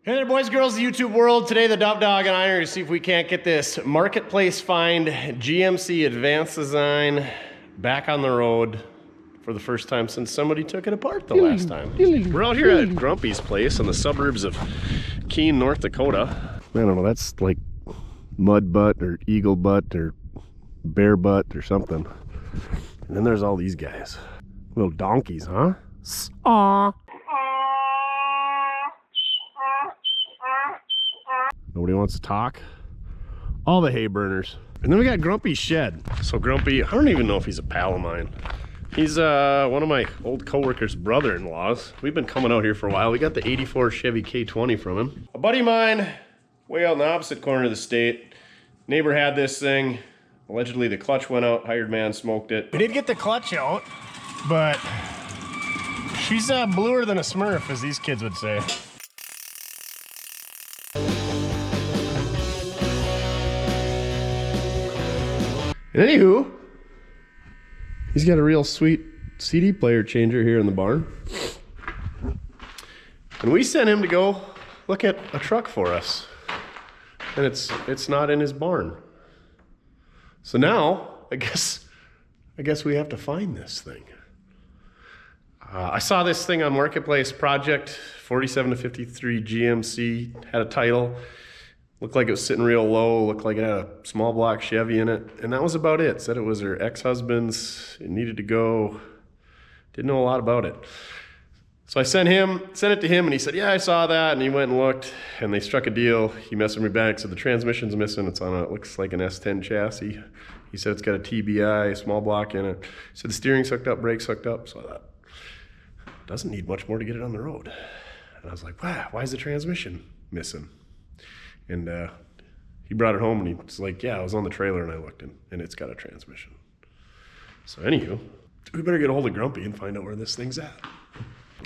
Hey there, boys, girls, the YouTube world. Today, the Duff Dog and I are going to see if we can't get this marketplace find GMC Advanced Design back on the road for the first time since somebody took it apart the last time. We're out here at Grumpy's place in the suburbs of Keene, North Dakota. I don't know, that's like mud butt or eagle butt or bear butt or something. And then there's all these guys. Little donkeys, huh? Aww. Nobody wants to talk. All the hay burners. And then we got Grumpy's shed. So Grumpy, I don't even know if he's a pal of mine. He's one of my old co-workers' brother-in-laws. We've been coming out here for a while. We got the 84 Chevy K20 from him. A buddy of mine, way out in the opposite corner of the state, neighbor had this thing. Allegedly the clutch went out, hired man smoked it. We did get the clutch out, but she's bluer than a Smurf, as these kids would say. And anywho, he's got a real sweet CD player changer here in the barn. And we sent him to go look at a truck for us. And it's not in his barn. So now, I guess we have to find this thing. I saw this thing on Marketplace, Project 47 to 53 GMC, had a title. Looked like it was sitting real low, looked like it had a small block Chevy in it, and that was about it. Said it was her ex-husband's, it needed to go, didn't know a lot about it. So I sent it to him, and he said, yeah, I saw that, and he went and looked, and they struck a deal. He messaged me back, said the transmission's missing, it's on a, it looks like an S10 chassis. He said it's got a TBI, a small block in it. He said the steering's hooked up, brakes hooked up, so I thought, doesn't need much more to get it on the road. And I was like, wow, why is the transmission missing? And he brought it home and he was like, yeah, I was on the trailer and I looked and it's got a transmission. So anywho, we better get a hold of Grumpy and find out where this thing's at.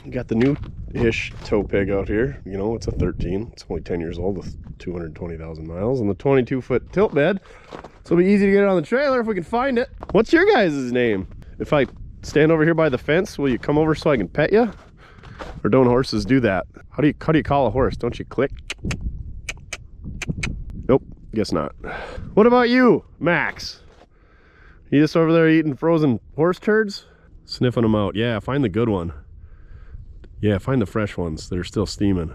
We got the new-ish tow pig out here. You know, it's a 13. It's only 10 years old with 220,000 miles and the 22-foot tilt bed. So it'll be easy to get it on the trailer if we can find it. What's your guys' name? If I stand over here by the fence, will you come over so I can pet you? Or don't horses do that? How do you call a horse? Don't you click? Nope, guess not. What about you, Max? You just over there eating frozen horse turds? Sniffing them out. Yeah, find the good one. Yeah, find the fresh ones that are still steaming.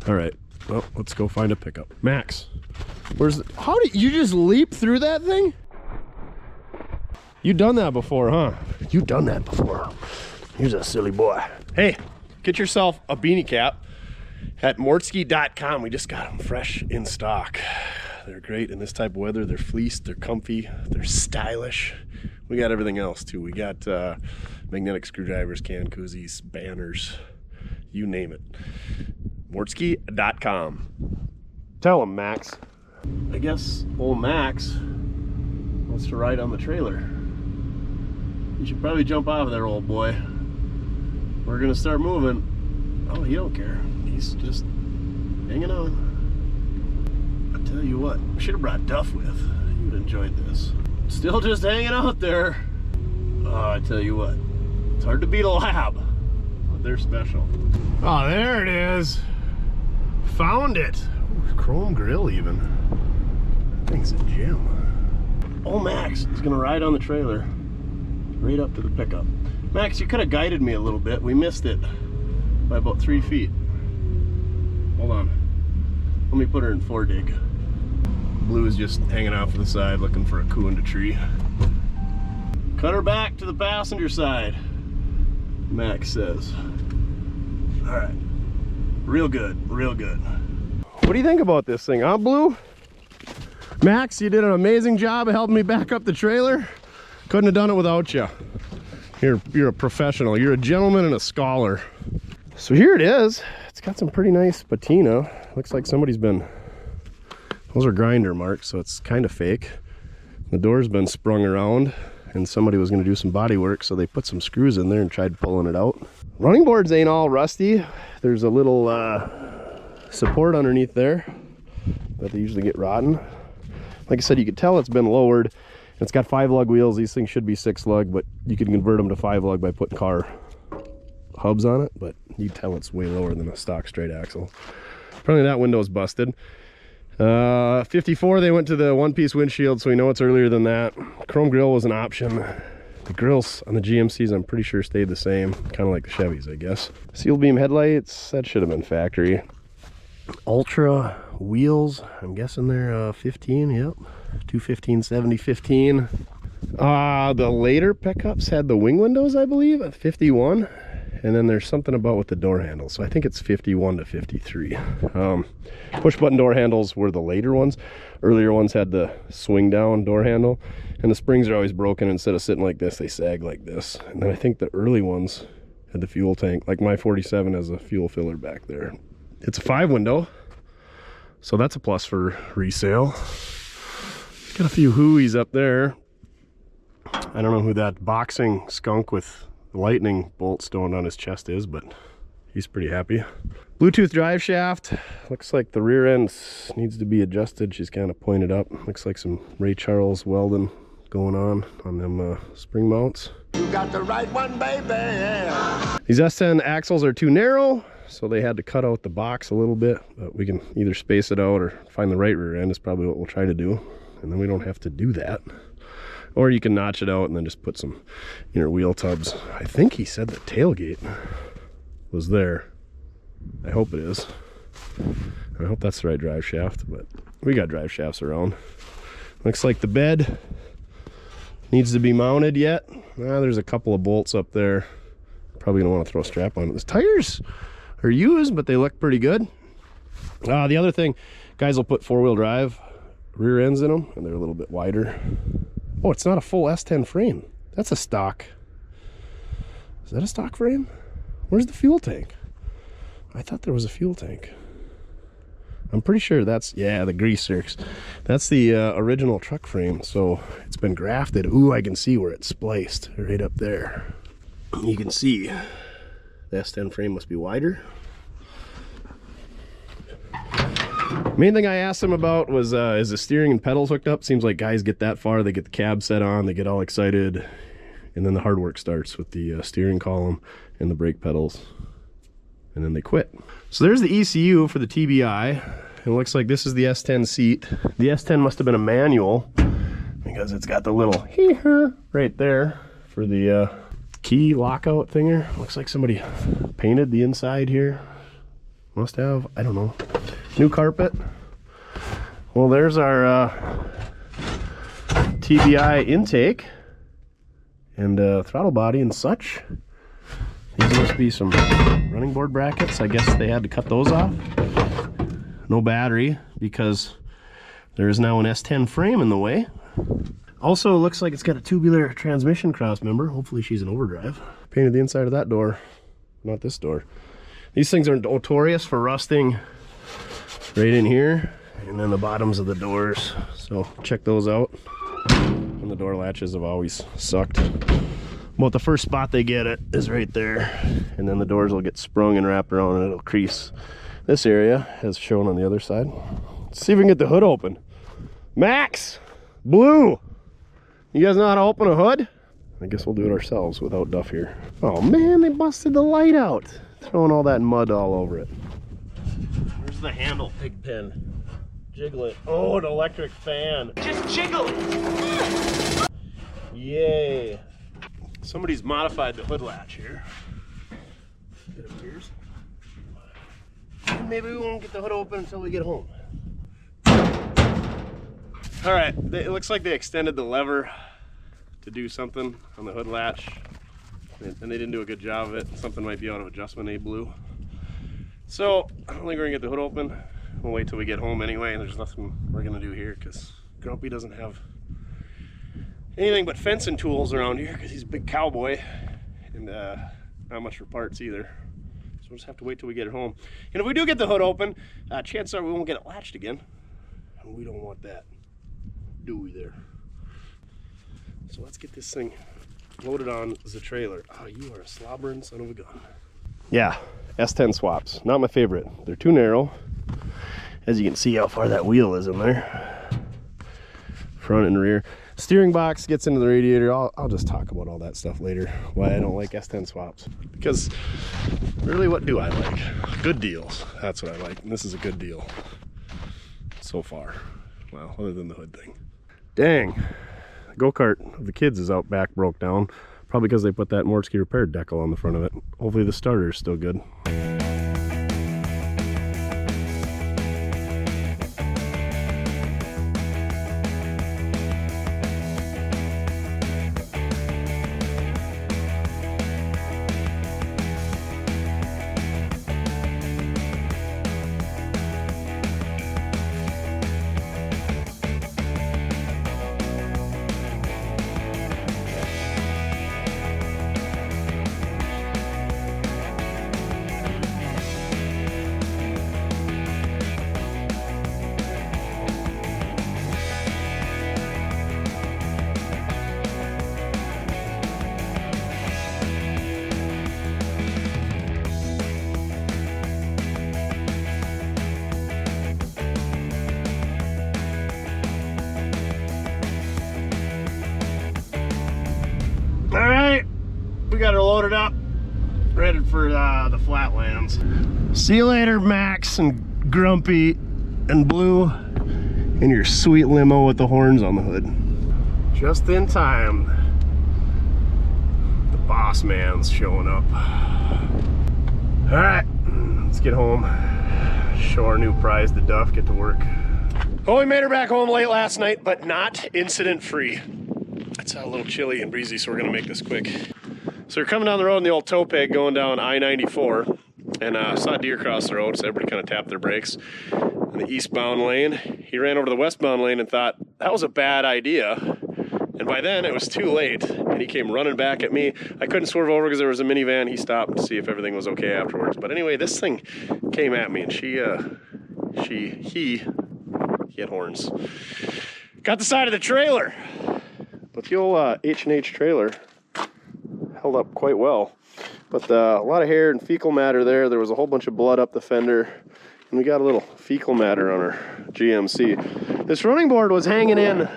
All right, well, let's go find a pickup. Max, how did you just leap through that thing? You done that before, huh? You done that before. Here's a silly boy. Hey, get yourself a beanie cap at mortske.com. We just got them fresh in stock. They're great in this type of weather. They're fleeced, they're comfy, they're stylish. We got everything else too. We got magnetic screwdrivers, can koozies, banners, you name it. Mortske.com. Tell him, Max. I guess old Max wants to ride on the trailer. You should probably jump out of there, old boy. We're gonna start moving. Oh, he don't care. He's just hanging on. I tell you what, I should have brought Duff with. He would have enjoyed this. Still just hanging out there. Oh, I tell you what, it's hard to beat a lab, but they're special. Oh, there it is. Found it. Ooh, chrome grill even. That thing's a gem. Oh, Max is gonna ride on the trailer right up to the pickup. Max, you could have guided me a little bit. We missed it by about 3 feet. Hold on. Let me put her in 4-dig. Blue is just hanging off to the side looking for a coo in the tree. Cut her back to the passenger side, Max says. All right. Real good, real good. What do you think about this thing, huh, Blue? Max, you did an amazing job of helping me back up the trailer. Couldn't have done it without you. You're a professional. You're a gentleman and a scholar. So here it is. It's got some pretty nice patina. Looks like somebody's been, those are grinder marks, so it's kind of fake. The door's been sprung around and somebody was going to do some body work, so they put some screws in there and tried pulling it out. Running boards ain't all rusty. There's a little support underneath there, but they usually get rotten. Like I said, you could tell it's been lowered. It's got 5-lug wheels. These things should be 6-lug, but you can convert them to 5-lug by putting car hubs on it, but you tell it's way lower than a stock straight axle. Apparently that window's busted. 54, they went to the one-piece windshield, so we know it's earlier than that. Chrome grille was an option. The grills on the GMCs, I'm pretty sure, stayed the same, kind of like the Chevys, I guess. Seal beam headlights, that should have been factory. Ultra wheels, I'm guessing they're 15, yep. 215, 70, 15. The later pickups had the wing windows, I believe, at 51. And then there's something about with the door handles, so I think it's 51 to 53. Push button door handles were the later ones. Earlier ones had the swing down door handle, and the springs are always broken. Instead of sitting like this, they sag like this. And then I think the early ones had the fuel tank, like my 47 has a fuel filler back there. It's a 5 window, so that's a plus for resale. Got a few hooies up there. I don't know who that boxing skunk with lightning bolt stone on his chest is, but he's pretty happy. Bluetooth drive shaft, looks like the rear end needs to be adjusted. She's kind of pointed up. Looks like some Ray Charles welding going on them spring mounts. You got the right one, baby. These S10 axles are too narrow, so they had to cut out the box a little bit, but we can either space it out or find the right rear end is probably what we'll try to do, and then we don't have to do that. Or you can notch it out and then just put some inner wheel tubs. I think he said the tailgate was there. I hope it is. I hope that's the right drive shaft, but we got drive shafts around. Looks like the bed needs to be mounted yet. There's a couple of bolts up there. Probably gonna want to throw a strap on it. The tires are used, but they look pretty good. The other thing, guys will put 4-wheel drive rear ends in them, and they're a little bit wider. Oh, it's not a full S10 frame. That's a stock. Is that a stock frame? Where's the fuel tank? I thought there was a fuel tank. I'm pretty sure that's, yeah, the greasers. That's the original truck frame, so it's been grafted. Ooh, I can see where it's spliced right up there. You can see the S10 frame must be wider. Main thing I asked him about was is the steering and pedals hooked up? Seems like guys get that far, they get the cab set on, they get all excited, and then the hard work starts with the steering column and the brake pedals, and then they quit. So there's the ECU for the TBI. It looks like this is the S10 seat. The S10 must have been a manual because it's got the little hee-haw right there for the key lockout thinger. Looks like somebody painted the inside here. Must have, I don't know. New carpet. Well, there's our TBI intake and throttle body and such. These must be some running board brackets. I guess they had to cut those off. No battery because there is now an S10 frame in the way. Also, looks like it's got a tubular transmission cross member. Hopefully she's an overdrive. Painted the inside of that door, not this door. These things are notorious for rusting right in here and then the bottoms of the doors, so check those out. And the door latches have always sucked. Well, the first spot they get it is right there, and then the doors will get sprung and wrapped around and it'll crease this area as shown on the other side. Let's see if we can get the hood open. Max, Blue, you guys know how to open a hood? I guess we'll do it ourselves without Duff here. Oh man, they busted the light out. Throwing all that mud all over it. Where's the handle, Pigpen? Jiggle it. Oh, an electric fan. Just jiggle it. Yay. Somebody's modified the hood latch here. It appears. Maybe we won't get the hood open until we get home. All right, it looks like they extended the lever to do something on the hood latch, and they didn't do a good job of it. Something might be out of adjustment, Blue. So I don't think we're gonna get the hood open. We'll wait till we get home anyway. There's nothing we're gonna do here because Grumpy doesn't have anything but fencing tools around here because he's a big cowboy, and not much for parts either. So we'll just have to wait till we get it home. And if we do get the hood open, chances are we won't get it latched again. And we don't want that, do we there? So let's get this thing loaded on the trailer. Oh, you are a slobbering son of a gun. Yeah, S10 swaps, not my favorite. They're too narrow. As you can see how far that wheel is in there. Front and rear. Steering box gets into the radiator. I'll just talk about all that stuff later, why I don't like S10 swaps. Because really, what do I like? Good deals. That's what I like. And this is a good deal so far. Well, other than the hood thing. Dang, the go-kart of the kids is out back, broke down. Probably because they put that Mortske repair decal on the front of it. Hopefully the starter is still good. All right, we got her loaded up, ready for the flatlands. See you later, Max and Grumpy and Blue, in your sweet limo with the horns on the hood. Just in time. The boss man's showing up. All right, let's get home. Show our new prize to Duff, get to work. Oh, we made her back home late last night, but not incident-free. It's a little chilly and breezy, so we're gonna make this quick. So we're coming down the road in the old tow peg going down I-94, and saw a deer cross the road, so everybody kind of tapped their brakes. In the eastbound lane, he ran over to the westbound lane and thought that was a bad idea. And by then it was too late, and he came running back at me. I couldn't swerve over because there was a minivan. He stopped to see if everything was okay afterwards. But anyway, this thing came at me, and he had horns. Got the side of the trailer. But the old H&H trailer held up quite well. But a lot of hair and fecal matter there. There was a whole bunch of blood up the fender. And we got a little fecal matter on our GMC. This running board was hanging in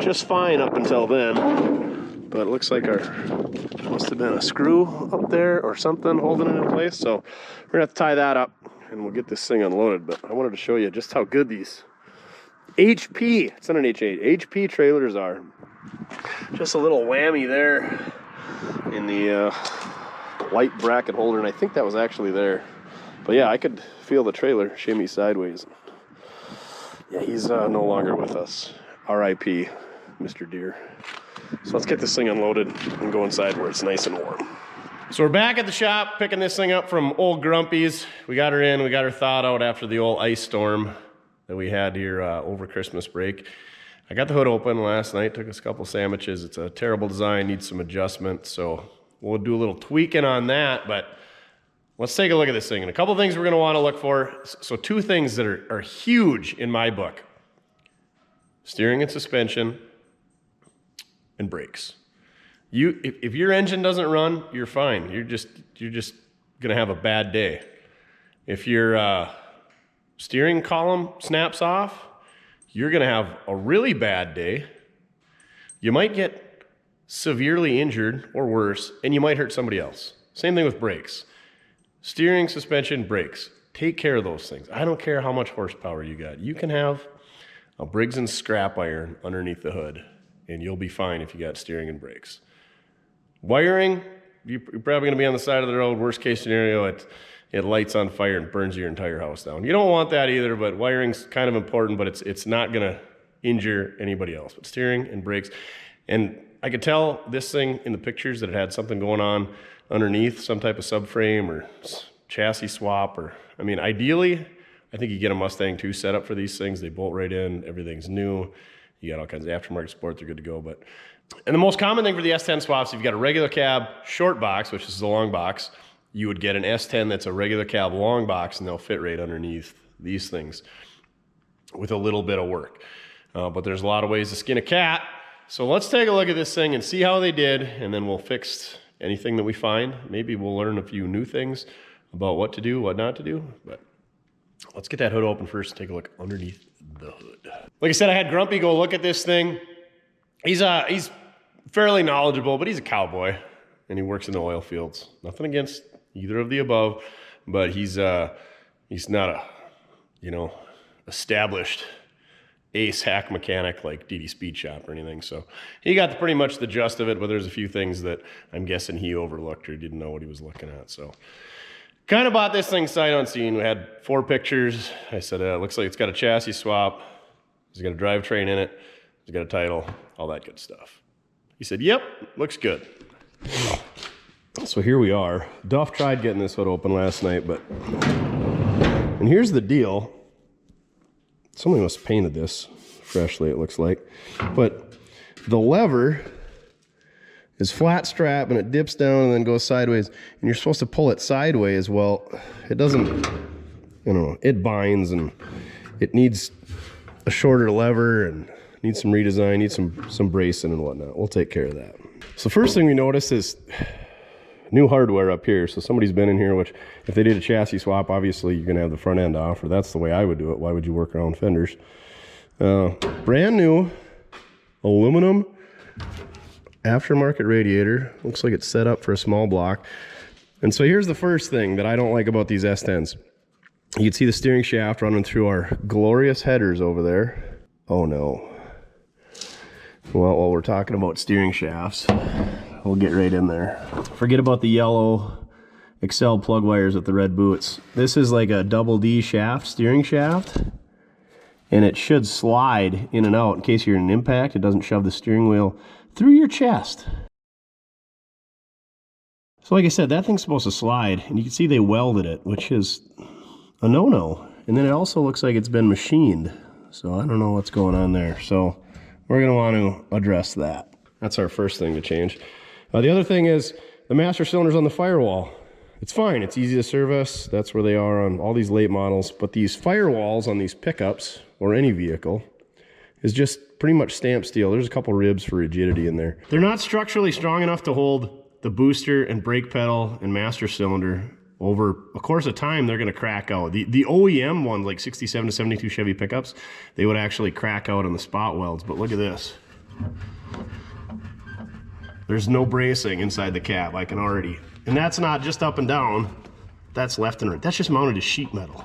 just fine up until then. But it looks like there must have been a screw up there or something holding it in place. So we're gonna have to tie that up and we'll get this thing unloaded. But I wanted to show you just how good these HP, it's not an H8, HP trailers are. Just a little whammy there in the light bracket holder, and I think that was actually there. But yeah, I could feel the trailer shimmy sideways. Yeah, he's no longer with us. R.I.P. Mr. Deer. So let's get this thing unloaded and go inside where it's nice and warm. So we're back at the shop picking this thing up from old Grumpy's. We got her in, we got her thawed out after the old ice storm that we had here over Christmas break. I got the hood open last night, took us a couple sandwiches. It's a terrible design, needs some adjustment, so we'll do a little tweaking on that, but let's take a look at this thing. And a couple things we're gonna wanna look for. So two things that are huge in my book. Steering and suspension and brakes. If your engine doesn't run, you're fine. You're just gonna have a bad day. If your steering column snaps off, you're gonna have a really bad day. You might get severely injured or worse, and you might hurt somebody else. Same thing with brakes. Steering, suspension, brakes. Take care of those things. I don't care how much horsepower you got. You can have a Briggs & scrap iron underneath the hood, and you'll be fine if you got steering and brakes. Wiring, you're probably gonna be on the side of the road. Worst case scenario, it lights on fire and burns your entire house down. You don't want that either, but wiring's kind of important, but it's not gonna injure anybody else. But steering and brakes, and I could tell this thing in the pictures that it had something going on underneath, some type of subframe or chassis swap, or, I mean, ideally, I think you get a Mustang 2 set up for these things. They bolt right in, everything's new. You got all kinds of aftermarket support, they're good to go. And the most common thing for the S10 swaps, if you've got a regular cab short box, which is the long box, you would get an S10 that's a regular cab long box, and they'll fit right underneath these things with a little bit of work. But there's a lot of ways to skin a cat. So let's take a look at this thing and see how they did, and then we'll fix anything that we find. Maybe we'll learn a few new things about what to do, what not to do. But let's get that hood open first and take a look underneath the hood. Like I said, I had Grumpy go look at this thing. He's fairly knowledgeable, but he's a cowboy, and he works in the oil fields. Nothing against either of the above, but he's not a, you know, established ace hack mechanic like DD Speed Shop or anything. So he got pretty much the gist of it, but there's a few things that I'm guessing he overlooked or didn't know what he was looking at. So kind of bought this thing sight unseen. We had 4 pictures. I said, it looks like it's got a chassis swap. It's got a drivetrain in it. It's got a title, all that good stuff. He said, yep, looks good. So here we are. Duff tried getting this hood open last night, but, and here's the deal. Somebody must have painted this freshly, it looks like. But the lever is flat strap and it dips down and then goes sideways. And you're supposed to pull it sideways. Well, it doesn't, I don't know, it binds and it needs a shorter lever and needs some redesign, needs some bracing and whatnot. We'll take care of that. So first thing we notice is new hardware up here. So somebody's been in here, which if they did a chassis swap, obviously you're gonna have the front end off, or that's the way I would do it. Why would you work around fenders? Brand new aluminum aftermarket radiator. Looks like it's set up for a small block. And so here's the first thing that I don't like about these S10s. You can see the steering shaft running through our glorious headers over there. Oh no. Well, while we're talking about steering shafts, we'll get right in there. Forget about the yellow Excel plug wires with the red boots. This is like a double D shaft, steering shaft, and it should slide in and out in case you're in an impact. It doesn't shove the steering wheel through your chest. So like I said, that thing's supposed to slide, and you can see they welded it, which is a no-no. And then it also looks like it's been machined. So I don't know what's going on there. So we're gonna want to address that. That's our first thing to change. The other thing is the master cylinder's on the firewall. It's fine, it's easy to service. That's where they are on all these late models. But these firewalls on these pickups or any vehicle is just pretty much stamped steel. There's a couple ribs for rigidity in there. They're not structurally strong enough to hold the booster and brake pedal and master cylinder. Over a course of time, they're going to crack out. The OEM ones, like 67 to 72 Chevy pickups, they would actually crack out on the spot welds. But look at this. There's no bracing inside the cab. I can already, and that's not just up and down. That's left and right. That's just mounted to sheet metal.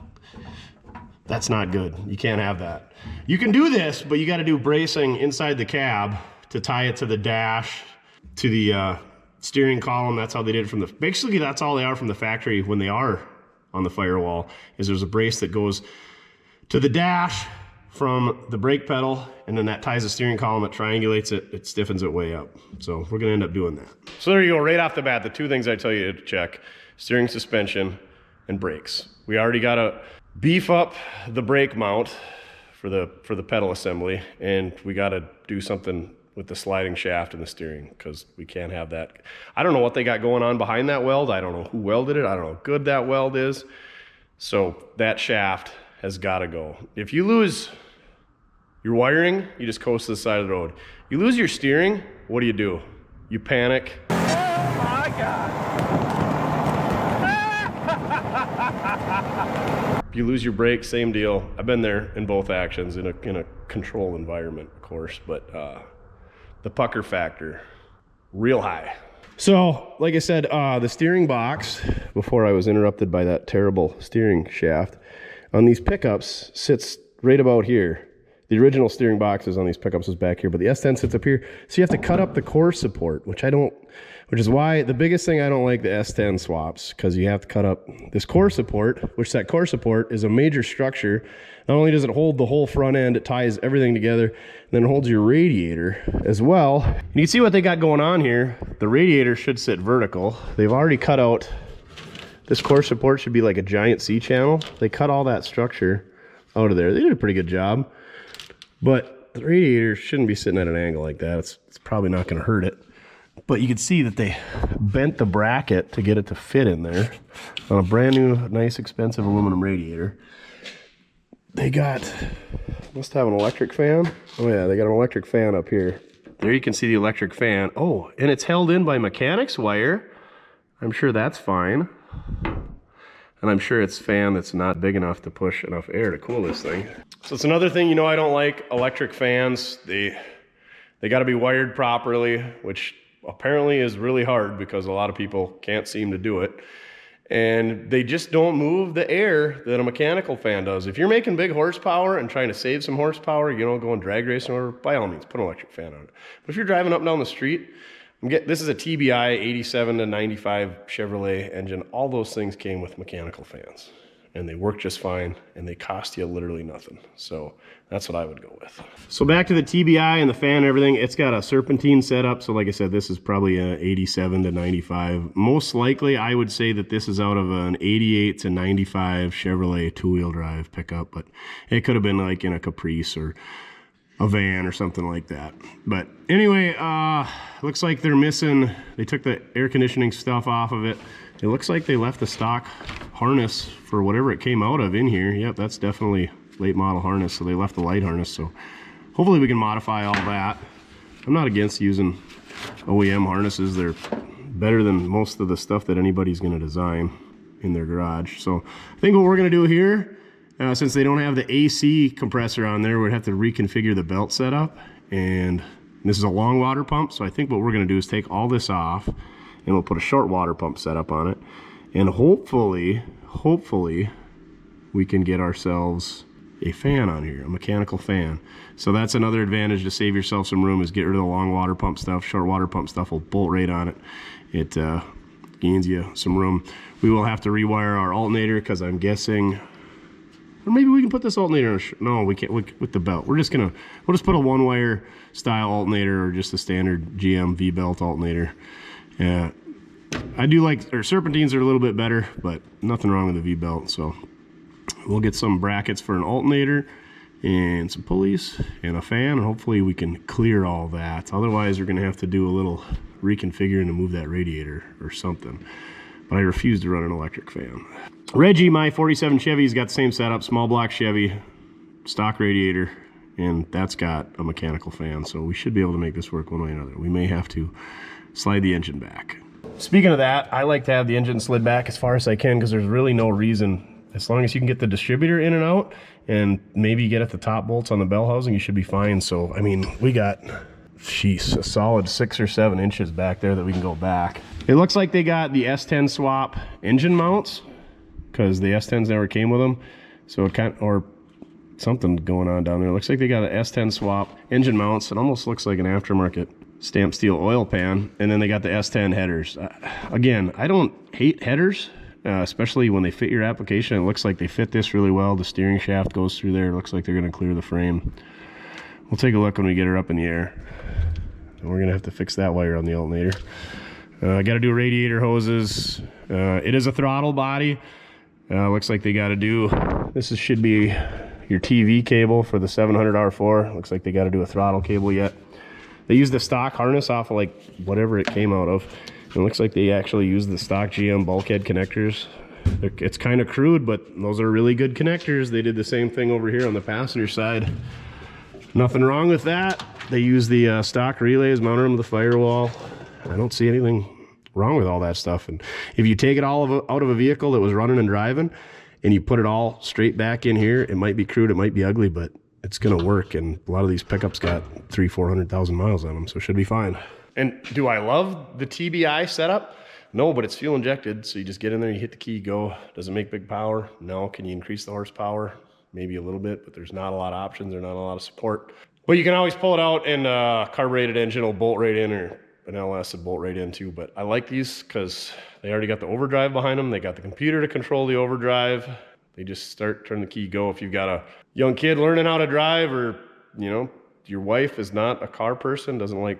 That's not good. You can't have that. You can do this, but you got to do bracing inside the cab to tie it to the dash, to the steering column. That's how they did it from the, basically that's all they are from the factory when they are on the firewall, is there's a brace that goes to the dash from the brake pedal, and then that ties the steering column, it triangulates it, it stiffens it way up. So we're gonna end up doing that. So there you go, right off the bat, the 2 things I tell you to check: steering, suspension, and brakes. We already gotta beef up the brake mount for the pedal assembly, and we gotta do something with the sliding shaft and the steering, because we can't have that. I don't know what they got going on behind that weld. I don't know who welded it. I don't know how good that weld is. So that shaft has got to go. If you lose your wiring, you just coast to the side of the road. You lose your steering, what do? You panic. Oh my God. If you lose your brake, same deal. I've been there in both actions in a controlled environment, of course, but the pucker factor, real high. So, like I said, the steering box, before I was interrupted by that terrible steering shaft, on these pickups sits right about here. The original steering boxes on these pickups was back here, but the S10 sits up here. So you have to cut up the core support, which is why the biggest thing I don't like the S10 swaps, because you have to cut up this core support, which that core support is a major structure. Not only does it hold the whole front end, it ties everything together, and then it holds your radiator as well. And you can see what they got going on here. The radiator should sit vertical. They've already cut out, this core support should be like a giant C-channel. They cut all that structure out of there. They did a pretty good job. But the radiator shouldn't be sitting at an angle like that. It's probably not going to hurt it. But you can see that they bent the bracket to get it to fit in there on a brand new, nice, expensive aluminum radiator. They must have an electric fan. Oh yeah, they got an electric fan up here. There you can see the electric fan. Oh, and it's held in by mechanics wire. I'm sure that's fine. And I'm sure it's a fan that's not big enough to push enough air to cool this thing. So it's another thing, I don't like electric fans. They They got to be wired properly, which apparently is really hard because a lot of people can't seem to do it. And they just don't move the air that a mechanical fan does. If you're making big horsepower and trying to save some horsepower, you know, going drag racing or by all means, put an electric fan on it. But if you're driving up and down the street, this is a TBI 87 to 95 Chevrolet engine. All those things came with mechanical fans. And they work just fine, and they cost you literally nothing. So that's what I would go with. So back to the TBI and the fan and everything, it's got a serpentine setup. So like I said, this is probably a 87 to 95. Most likely, I would say that this is out of an 88 to 95 Chevrolet two-wheel drive pickup, but it could have been like in a Caprice or a van or something like that. But anyway, looks like they're missing, they took the air conditioning stuff off of it. It looks like they left the stock harness for whatever it came out of in here. Yep, that's definitely late model harness, so they left the light harness. So hopefully we can modify all that. I'm not against using OEM harnesses. They're better than most of the stuff that anybody's gonna design in their garage. So I think what we're gonna do here, since they don't have the AC compressor on there, we'd have to reconfigure the belt setup. And this is a long water pump, so I think what we're gonna do is take all this off, and we'll put a short water pump setup on it. And hopefully we can get ourselves a fan on here, a mechanical fan. So that's another advantage to save yourself some room, is get rid of the long water pump stuff. Short water pump stuff will bolt right on it. It gains you some room. We will have to rewire our alternator, because I'm guessing, or maybe we can put this alternator on no, we can't with the belt. We'll just put a one wire style alternator, or just a standard GM V-belt alternator. Yeah, I do like, or serpentines are a little bit better, but nothing wrong with the V-belt. So we'll get some brackets for an alternator and some pulleys and a fan, and hopefully we can clear all that. Otherwise, we're gonna have to do a little reconfiguring to move that radiator or something. But I refuse to run an electric fan. Reggie, my 47 Chevy's got the same setup, small block Chevy, stock radiator, and that's got a mechanical fan. So we should be able to make this work one way or another. We may have to slide the engine back. Speaking of that, I like to have the engine slid back as far as I can, because there's really no reason, as long as you can get the distributor in and out and maybe get at the top bolts on the bell housing, you should be fine. So I mean, we got, jeez, a solid 6 or 7 inches back there that we can go back. It looks like they got the S10 swap engine mounts, because the S10s never came with them. So it kind of, or something going on down there. It looks like they got an S10 swap engine mounts. It almost looks like an aftermarket stamped steel oil pan, and then they got the S10 headers. Again, I don't hate headers, especially when they fit your application. It looks like they fit this really well. The steering shaft goes through there. It looks like they're going to clear the frame. We'll take a look when we get her up in the air. And we're going to have to fix that wire on the alternator. I got to do radiator hoses. It is a throttle body. Looks like they got to do, should be your TV cable for the 700 R4. Looks like they got to do a throttle cable yet. They used the stock harness off of like whatever it came out of. It looks like they actually used the stock GM bulkhead connectors. It's kind of crude, but those are really good connectors. They did the same thing over here on the passenger side. Nothing wrong with that. They used the stock relays, mounted them to the firewall. I don't see anything wrong with all that stuff. And if you take it all out of a vehicle that was running and driving, and you put it all straight back in here, it might be crude, it might be ugly, but it's gonna work. And a lot of these pickups got 300,000-400,000 miles on them, so it should be fine. And do I love the TBI setup? No, but it's fuel injected, so you just get in there, you hit the key, go. Does it make big power? No. Can you increase the horsepower? Maybe a little bit, but there's not a lot of options, there's not a lot of support. But you can always pull it out, and a carbureted engine will bolt right in, or an LS will bolt right in too. But I like these because they already got the overdrive behind them. They got the computer to control the overdrive. They just start, turn the key, go. If you've got a young kid learning how to drive, or, you know, your wife is not a car person, doesn't like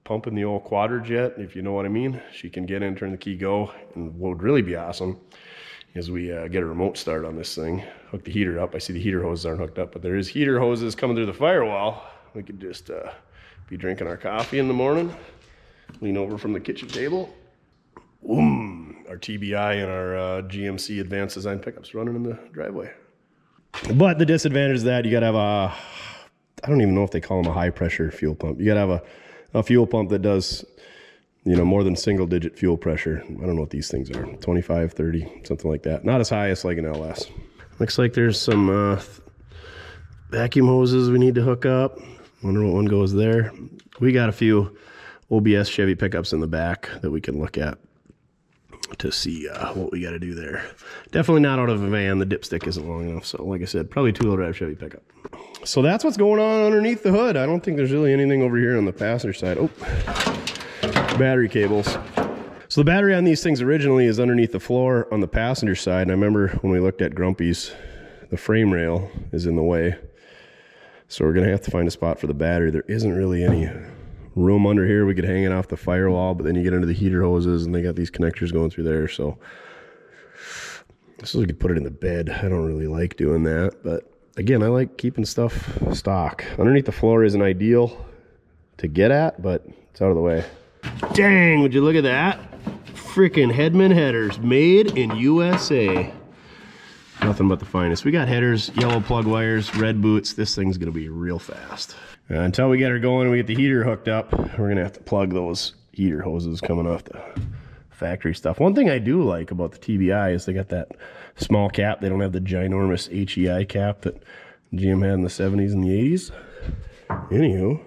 pumping the old quadrajet, if you know what I mean, she can get in, turn the key, go. And what would really be awesome is we get a remote start on this thing, hook the heater up. I see the heater hoses aren't hooked up, but there is heater hoses coming through the firewall. We could just be drinking our coffee in the morning, lean over from the kitchen table. Boom, our TBI and our GMC advanced design pickups running in the driveway. But the disadvantage is that you gotta have a, I don't even know if they call them a high pressure fuel pump. You gotta have a fuel pump that does, you know, more than single digit fuel pressure. I don't know what these things are, 25, 30, something like that. Not as high as like an LS. Looks like there's some vacuum hoses we need to hook up. Wonder what one goes there. We got a few OBS Chevy pickups in the back that we can look at to see what we got to do there. Definitely not out of a van. The dipstick isn't long enough. So like I said, probably two-wheel drive Chevy pickup. So that's what's going on underneath the hood. I don't think there's really anything over here on the passenger side. Oh, battery cables. So the battery on these things originally is underneath the floor on the passenger side. And I remember when we looked at Grumpy's, the frame rail is in the way. So we're going to have to find a spot for the battery. There isn't really any room under here. We could hang it off the firewall, but then you get into the heater hoses and they got these connectors going through there. So we could put it in the bed. I don't really like doing that, but again, I like keeping stuff stock. Underneath the floor isn't ideal to get at, but it's out of the way. Dang, would you look at that? Freaking Headman headers, made in USA. Nothing but the finest. We got headers, yellow plug wires, red boots. This thing's gonna be real fast. Until we get her going and we get the heater hooked up, we're gonna have to plug those heater hoses coming off the factory stuff. One thing I do like about the TBI is they got that small cap. They don't have the ginormous HEI cap that GM had in the 70s and the 80s. Anywho,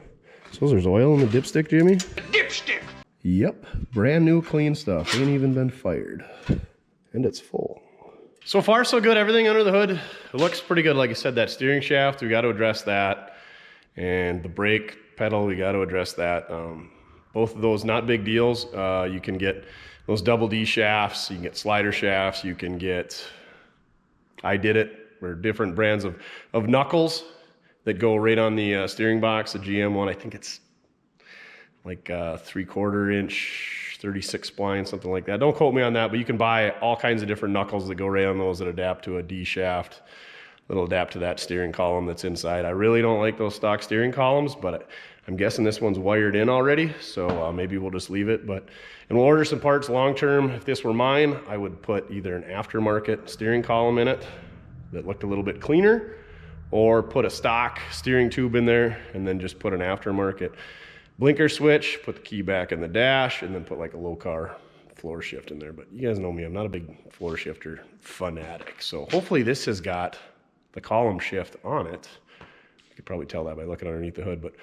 so there's oil in the dipstick, Jimmy? Dipstick! Yep, brand new clean stuff. Ain't even been fired. And it's full. So far so good, everything under the hood. It looks pretty good. Like I said, that steering shaft, we got to address that. And the brake pedal, we got to address that. Both of those, not big deals. You can get those double D shafts, you can get slider shafts, you can get, I did it, or different brands of knuckles that go right on the steering box. The GM one, I think it's like 3/4 inch, 36 spline, something like that. Don't quote me on that, but you can buy all kinds of different knuckles that go right on those that adapt to a D shaft. That'll adapt to that steering column that's inside. I really don't like those stock steering columns, but I'm guessing this one's wired in already, so maybe we'll just leave it. And we'll order some parts long term. If this were mine, I would put either an aftermarket steering column in it that looked a little bit cleaner, or put a stock steering tube in there and then just put an aftermarket blinker switch, put the key back in the dash, and then put like a low car floor shift in there. But you guys know me, I'm not a big floor shifter fanatic. So hopefully this has got the column shift on it. You could probably tell that by looking underneath the hood, but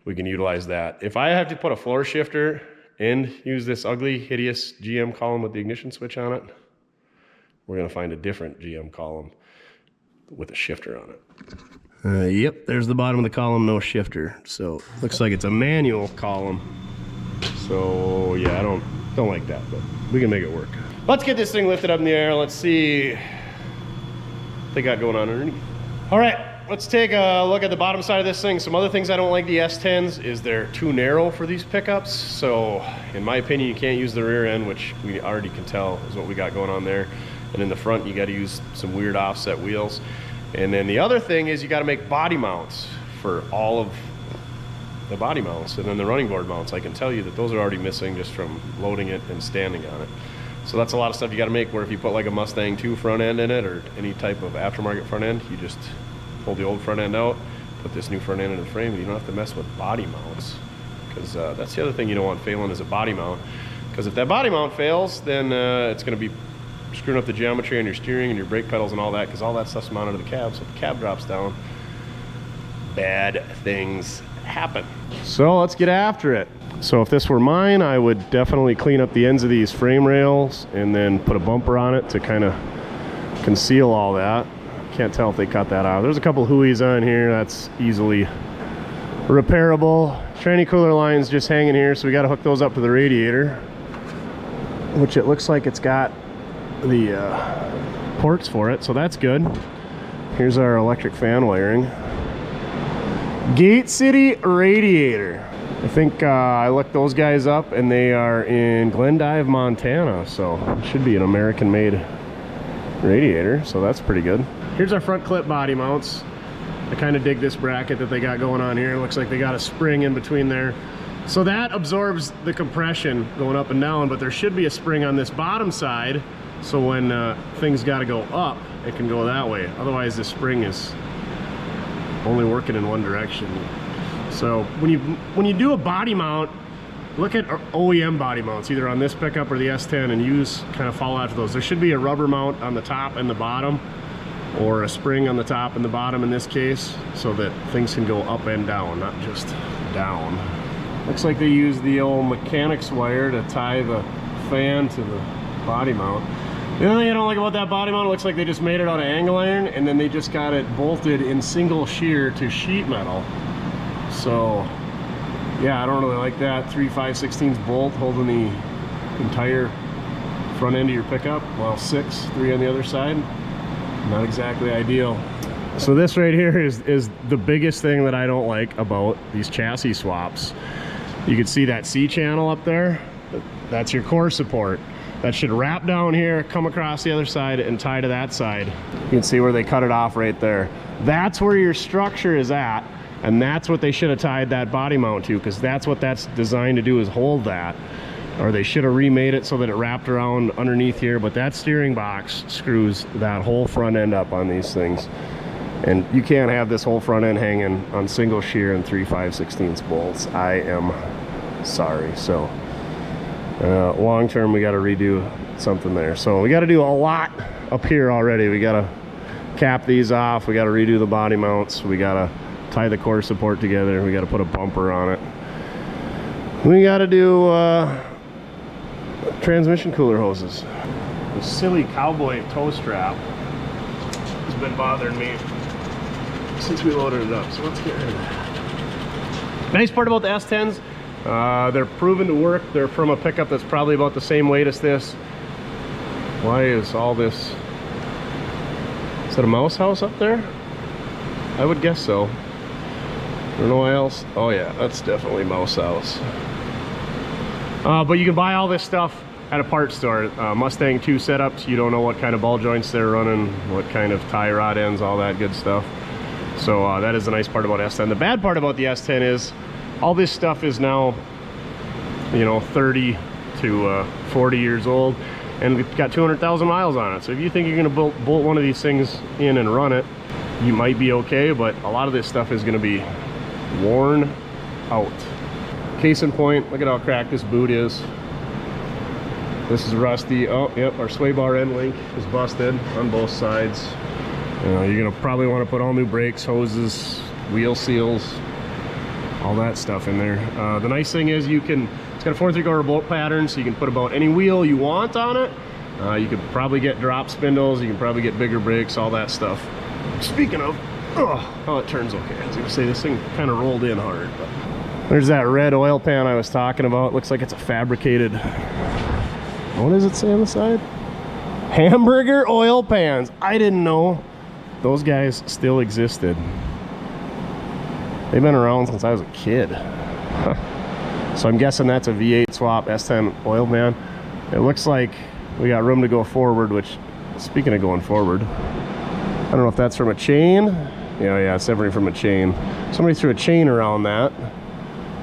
we can utilize that. If I have to put a floor shifter and use this ugly, hideous GM column with the ignition switch on it, we're gonna find a different GM column with a shifter on it. Yep, there's the bottom of the column, no shifter. So looks like it's a manual column. So yeah, I don't like that, but we can make it work. Let's get this thing lifted up in the air. Let's see they got going on underneath. All right, let's take a look at the bottom side of this thing. Some other things I don't like the S10s is they're too narrow for these pickups. So in my opinion, you can't use the rear end, which we already can tell is what we got going on there. And in the front, you got to use some weird offset wheels. And then the other thing is you got to make body mounts for all of the body mounts, and then the running board mounts. I can tell you that those are already missing just from loading it and standing on it. So that's a lot of stuff you got to make, where if you put like a Mustang 2 front end in it or any type of aftermarket front end, you just pull the old front end out, put this new front end in the frame, and you don't have to mess with body mounts. Because that's the other thing you don't want failing is a body mount. Because if that body mount fails, then it's going to be screwing up the geometry on your steering and your brake pedals and all that, because all that stuff's mounted to the cab. So if the cab drops down, bad things happen. So let's get after it. So if this were mine, I would definitely clean up the ends of these frame rails and then put a bumper on it to kind of conceal all that. Can't tell if they cut that out. There's a couple hooies on here that's easily repairable. Tranny cooler line's just hanging here, so we got to hook those up to the radiator, which it looks like it's got the ports for it, so that's good. Here's our electric fan wiring. Gate City radiator. I think I looked those guys up and they are in Glendive, Montana, so it should be an American-made radiator, so that's pretty good. Here's our front clip body mounts. I kind of dig this bracket that they got going on here. It looks like they got a spring in between there. So that absorbs the compression going up and down, but there should be a spring on this bottom side, so when things got to go up, it can go that way. Otherwise, this spring is only working in one direction. So when you do a body mount, look at OEM body mounts, either on this pickup or the S10, and use kind of follow after those. There should be a rubber mount on the top and the bottom, or a spring on the top and the bottom in this case, so that things can go up and down, not just down. Looks like they use the old mechanics wire to tie the fan to the body mount. The other thing I don't like about that body mount, it looks like they just made it out of angle iron and then they just got it bolted in single shear to sheet metal. So yeah, I don't really like that 3 5/16 bolt holding the entire front end of your pickup, while 3 on the other side. Not exactly ideal. So this right here is the biggest thing that I don't like about these chassis swaps. You can see that C channel up there. That's your core support. That should wrap down here, come across the other side, and tie to that side. You can see where they cut it off right there. That's where your structure is at, and that's what they should have tied that body mount to, because that's what that's designed to do, is hold that. Or they should have remade it so that it wrapped around underneath here, but that steering box screws that whole front end up on these things. And you can't have this whole front end hanging on single shear and 3 5/16 bolts. I am sorry. So long term, we got to redo something there. So we got to do a lot up here already. We got to cap these off. We got to redo the body mounts. We got to tie the core support together. We got to put a bumper on it. We got to do transmission cooler hoses. The silly cowboy toe strap has been bothering me since we loaded it up, so let's get rid of that. Nice part about the S10s, they're proven to work. They're from a pickup that's probably about the same weight as this. Why is all this? Is that a mouse house up there? I would guess so. I don't know why else. Oh yeah, that's definitely mouse house. But you can buy all this stuff at a parts store. Mustang 2 setups, you don't know what kind of ball joints they're running, what kind of tie rod ends, all that good stuff. So that is the nice part about S10. The bad part about the S10 is all this stuff is now, you know, 30 to 40 years old, and we've got 200,000 miles on it. So if you think you're going to bolt one of these things in and run it, you might be okay, but a lot of this stuff is going to be worn out. Case in point, look at how cracked this boot is. This is rusty. Oh, yep, our sway bar end link is busted on both sides. You're gonna probably want to put all new brakes, hoses, wheel seals, all that stuff in there. The nice thing is it's got a 4 3/4 bolt pattern, so you can put about any wheel you want on it. You could probably get drop spindles, you can probably get bigger brakes, all that stuff. Speaking of, oh, it turns okay. I was gonna say this thing kind of rolled in hard, but there's that red oil pan I was talking about. Looks like it's a fabricated, what does it say on the side? Hamburger oil pans. I didn't know those guys still existed. They've been around since I was a kid. So I'm guessing that's a V8 swap S10 oil pan. It looks like we got room to go forward, which, speaking of going forward, I don't know if that's from a chain. Yeah, it's definitely from a chain. Somebody threw a chain around that,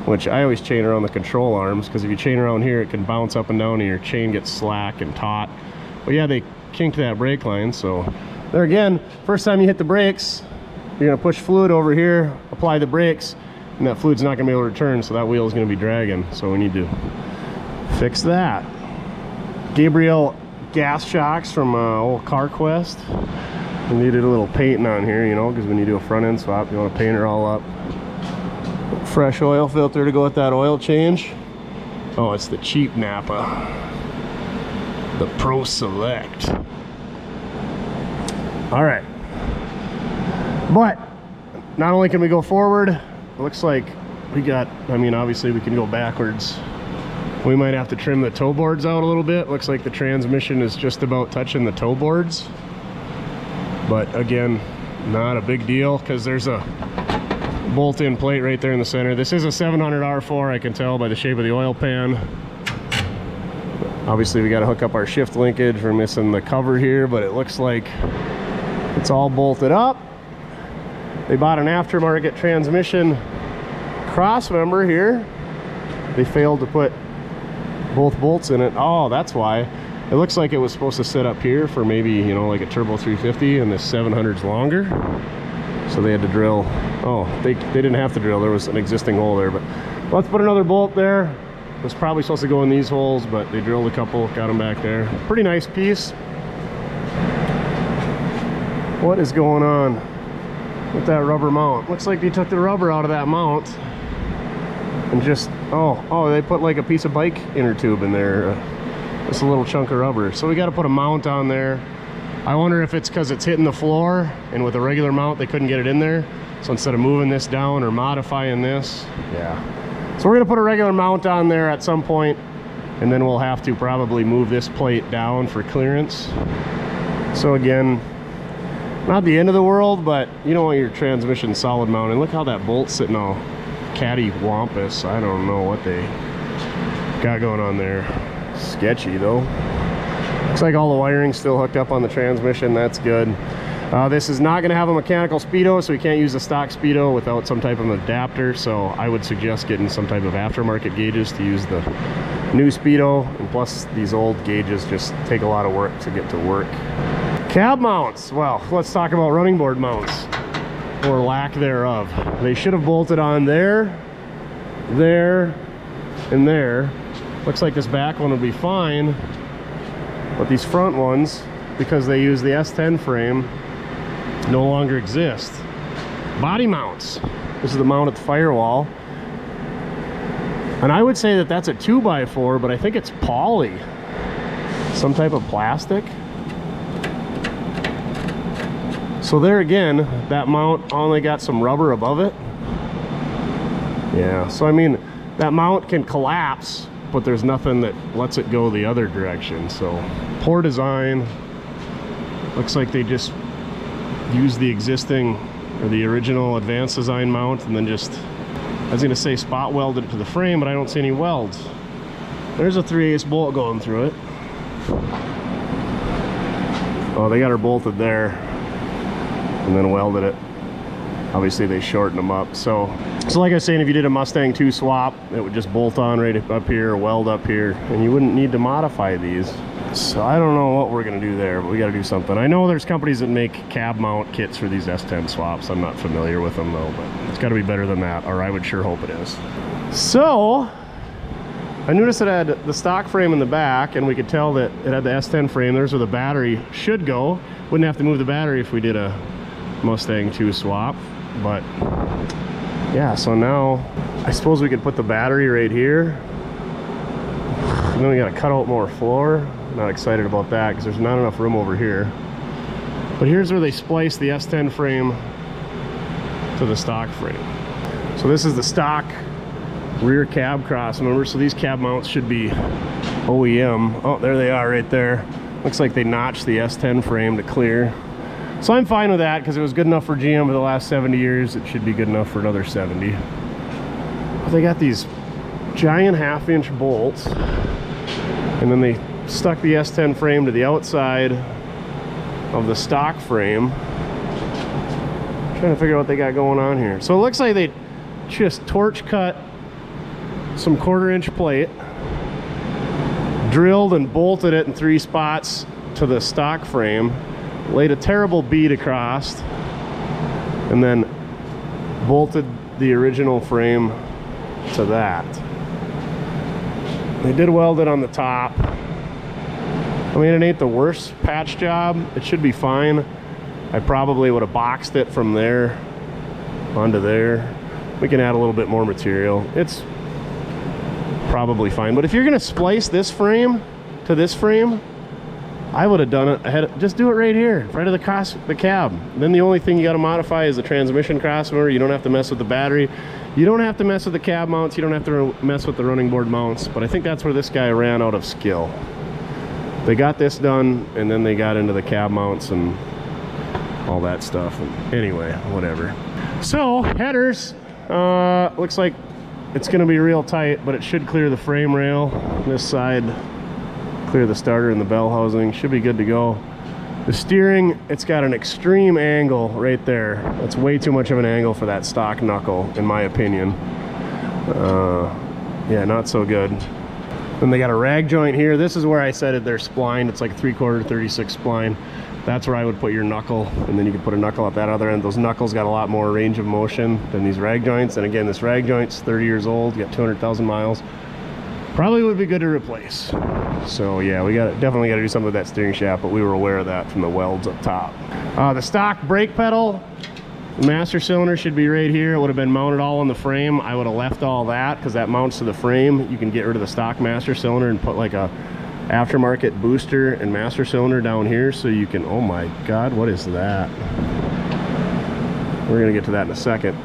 which I always chain around the control arms, because if you chain around here, it can bounce up and down and your chain gets slack and taut. But yeah, they kinked that brake line. So there again, first time you hit the brakes, you're gonna push fluid over here, apply the brakes, and that fluid's not gonna be able to return, so that wheel is gonna be dragging. So we need to fix that. Gabriel gas shocks from old CarQuest. We needed a little painting on here, you know, because when you do a front end swap, you want to paint her all up. Fresh oil filter to go with that oil change. Oh, it's the cheap Napa, the Pro Select. All right, but not only can we go forward, it looks like we got, I mean, obviously we can go backwards. We might have to trim the toe boards out a little bit. Looks like the transmission is just about touching the toe boards, but again, not a big deal, because there's a bolt-in plate right there in the center. This is a 700 R4, I can tell by the shape of the oil pan. Obviously we got to hook up our shift linkage. We're missing the cover here, but it looks like it's all bolted up. They bought an aftermarket transmission cross member here. They failed to put both bolts in it. Oh, that's why. It looks like it was supposed to sit up here for maybe, you know, like a turbo 350, and this 700's longer. So they had to drill. Oh, they didn't have to drill. There was an existing hole there, but let's put another bolt there. It was probably supposed to go in these holes, but they drilled a couple, got them back there. Pretty nice piece. What is going on with that rubber mount? Looks like they took the rubber out of that mount and just, oh, they put like a piece of bike inner tube in there. Just a little chunk of rubber. So we got to put a mount on there. I wonder if it's because it's hitting the floor and with a regular mount they couldn't get it in there. So instead of moving this down or modifying this, yeah. So we're gonna put a regular mount on there at some point, and then we'll have to probably move this plate down for clearance. So again, not the end of the world, but you don't want your transmission solid mounted. Look how that bolt's sitting all cattywampus. I don't know what they got going on there. Sketchy though. Looks like all the wiring's still hooked up on the transmission. That's good. This is not going to have a mechanical speedo, so we can't use the stock speedo without some type of adapter. So I would suggest getting some type of aftermarket gauges to use the new speedo. And plus, these old gauges just take a lot of work to get to work. Cab mounts. Well, let's talk about running board mounts, or lack thereof. They should have bolted on there, there, and there. Looks like this back one will be fine, but these front ones, because they use the S10 frame, no longer exist. Body mounts. This is the mount at the firewall. And I would say that that's a 2x4, but I think it's poly. Some type of plastic. So there again, that mount only got some rubber above it. Yeah, so I mean, that mount can collapse, but there's nothing that lets it go the other direction. So poor design. Looks like they just used the existing or the original advanced design mount and then just, I was gonna say spot welded it to the frame, but I don't see any welds. There's a 3/8 bolt going through it. Oh, they got her bolted there and then welded it. Obviously they shortened them up. So like I was saying, if you did a Mustang 2 swap, it would just bolt on right up here, weld up here, and you wouldn't need to modify these. So I don't know what we're gonna do there, but we gotta do something. I know there's companies that make cab mount kits for these S10 swaps. I'm not familiar with them though, but it's gotta be better than that, or I would sure hope it is. So I noticed it had the stock frame in the back, and we could tell that it had the S10 frame. There's where the battery should go. Wouldn't have to move the battery if we did a Mustang 2 swap, but yeah, so now I suppose we could put the battery right here. And then we gotta cut out more floor. Not excited about that because there's not enough room over here. But here's where they splice the S10 frame to the stock frame. So this is the stock rear cab cross, remember? So these cab mounts should be OEM. Oh, there they are right there. Looks like they notched the S10 frame to clear. So I'm fine with that because it was good enough for GM for the last 70 years. It should be good enough for another 70. But they got these giant 1/2-inch bolts, and then they stuck the S10 frame to the outside of the stock frame. I'm trying to figure out what they got going on here. So it looks like they just torch cut some 1/4-inch plate, drilled and bolted it in 3 spots to the stock frame, laid a terrible bead across, and then bolted the original frame to that. They did weld it on the top. I mean, it ain't the worst patch job. It should be fine. I probably would have boxed it from there onto there. We can add a little bit more material. It's probably fine. But if you're gonna splice this frame to this frame, I would have done it ahead. Just do it right here, right of the cab. Then the only thing you got to modify is the transmission crossover. You don't have to mess with the battery. You don't have to mess with the cab mounts. You don't have to mess with the running board mounts. But I think that's where this guy ran out of skill. They got this done, and then they got into the cab mounts and all that stuff. And anyway, whatever. So headers, looks like it's going to be real tight, but it should clear the frame rail. This side, clear the starter and the bell housing. Should be good to go. The steering, it's got an extreme angle right there. That's way too much of an angle for that stock knuckle, in my opinion. Yeah, not so good. Then they got a rag joint here. This is where I said they're splined. It's like 3/4 36 spline. That's where I would put your knuckle, and then you can put a knuckle at that other end. Those knuckles got a lot more range of motion than these rag joints. And again, this rag joint's 30 years old, got 200,000 miles. Probably would be good to replace. So yeah, we definitely got to do something with that steering shaft, but we were aware of that from the welds up top. The stock brake pedal, the master cylinder should be right here. It would have been mounted all on the frame. I would have left all that because that mounts to the frame. You can get rid of the stock master cylinder and put like a aftermarket booster and master cylinder down here, so you can, oh my god, what is that? We're gonna get to that in a second.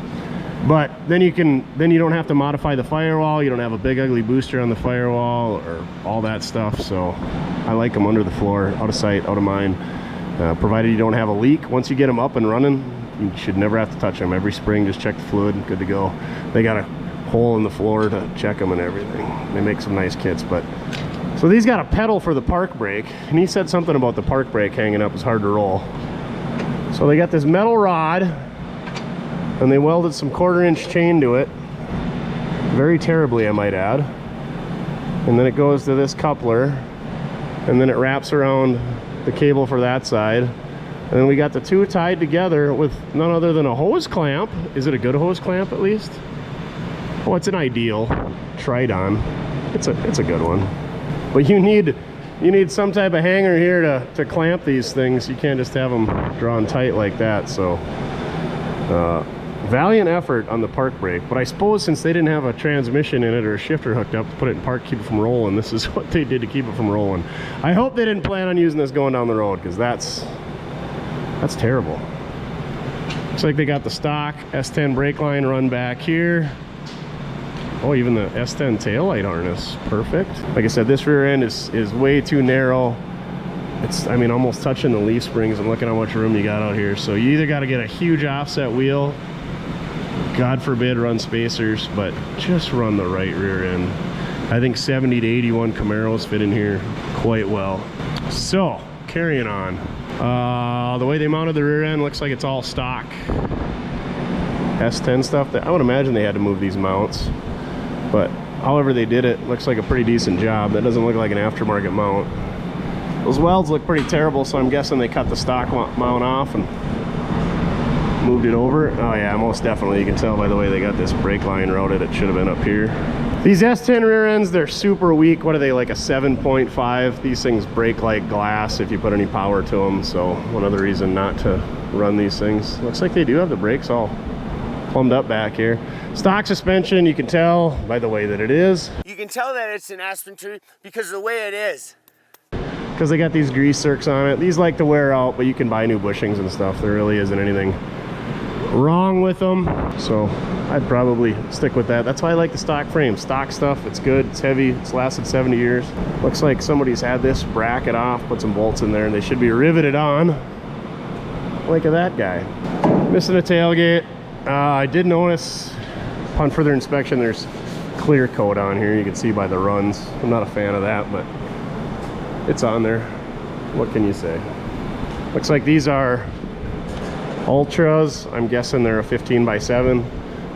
But then you don't have to modify the firewall. You don't have a big ugly booster on the firewall or all that stuff. So I like them under the floor, out of sight, out of mind, provided you don't have a leak. Once you get them up and running, you should never have to touch them. Every spring, just check the fluid, good to go. They got a hole in the floor to check them and everything. They make some nice kits. But so these got a pedal for the park brake, and he said something about the park brake hanging up is hard to roll. So they got this metal rod, and they welded some 1/4-inch chain to it, very terribly I might add. And then it goes to this coupler, and then it wraps around the cable for that side. And then we got the two tied together with none other than a hose clamp. Is it a good hose clamp at least? Oh, it's an ideal Tridon. It's a good one. But you need some type of hanger here to clamp these things. You can't just have them drawn tight like that. So valiant effort on the park brake, but I suppose since they didn't have a transmission in it or a shifter hooked up to put it in park, keep it from rolling, this is what they did to keep it from rolling. I hope they didn't plan on using this going down the road, because that's terrible. Looks like they got the stock S10 brake line run back here. Oh, even the S10 taillight harness, perfect. Like I said, this rear end is way too narrow. It's, I mean, almost touching the leaf springs, and look at how much room you got out here. So you either got to get a huge offset wheel, God forbid run spacers, but just run the right rear end. I think 70 to 81 Camaros fit in here quite well. So carrying on, the way they mounted the rear end looks like it's all stock S10 stuff. That I would imagine they had to move these mounts, but however they did it, looks like a pretty decent job. That doesn't look like an aftermarket mount. Those welds look pretty terrible, so I'm guessing they cut the stock mount off and moved it over. Oh yeah, most definitely. You can tell by the way they got this brake line routed. It should have been up here. These S10 rear ends, they're super weak. What are they, like a 7.5? These things break like glass if you put any power to them. So one other reason not to run these things. Looks like they do have the brakes all plumbed up back here. Stock suspension, you can tell by the way that it is. You can tell that it's an aspen tree because of the way it is. Because they got these grease zerks on it. These like to wear out, but you can buy new bushings and stuff. There really isn't anything wrong with them, so I'd probably stick with that. That's why I like the stock frame. Stock stuff, it's good, it's heavy, it's lasted 70 years. Looks like somebody's had this bracket off, put some bolts in there, and they should be riveted on. Look at that guy. Missing a tailgate. I did notice upon further inspection there's clear coat on here. You can see by the runs. I'm not a fan of that, but it's on there. What can you say? Looks like these are Ultras. I'm guessing they're a 15x7,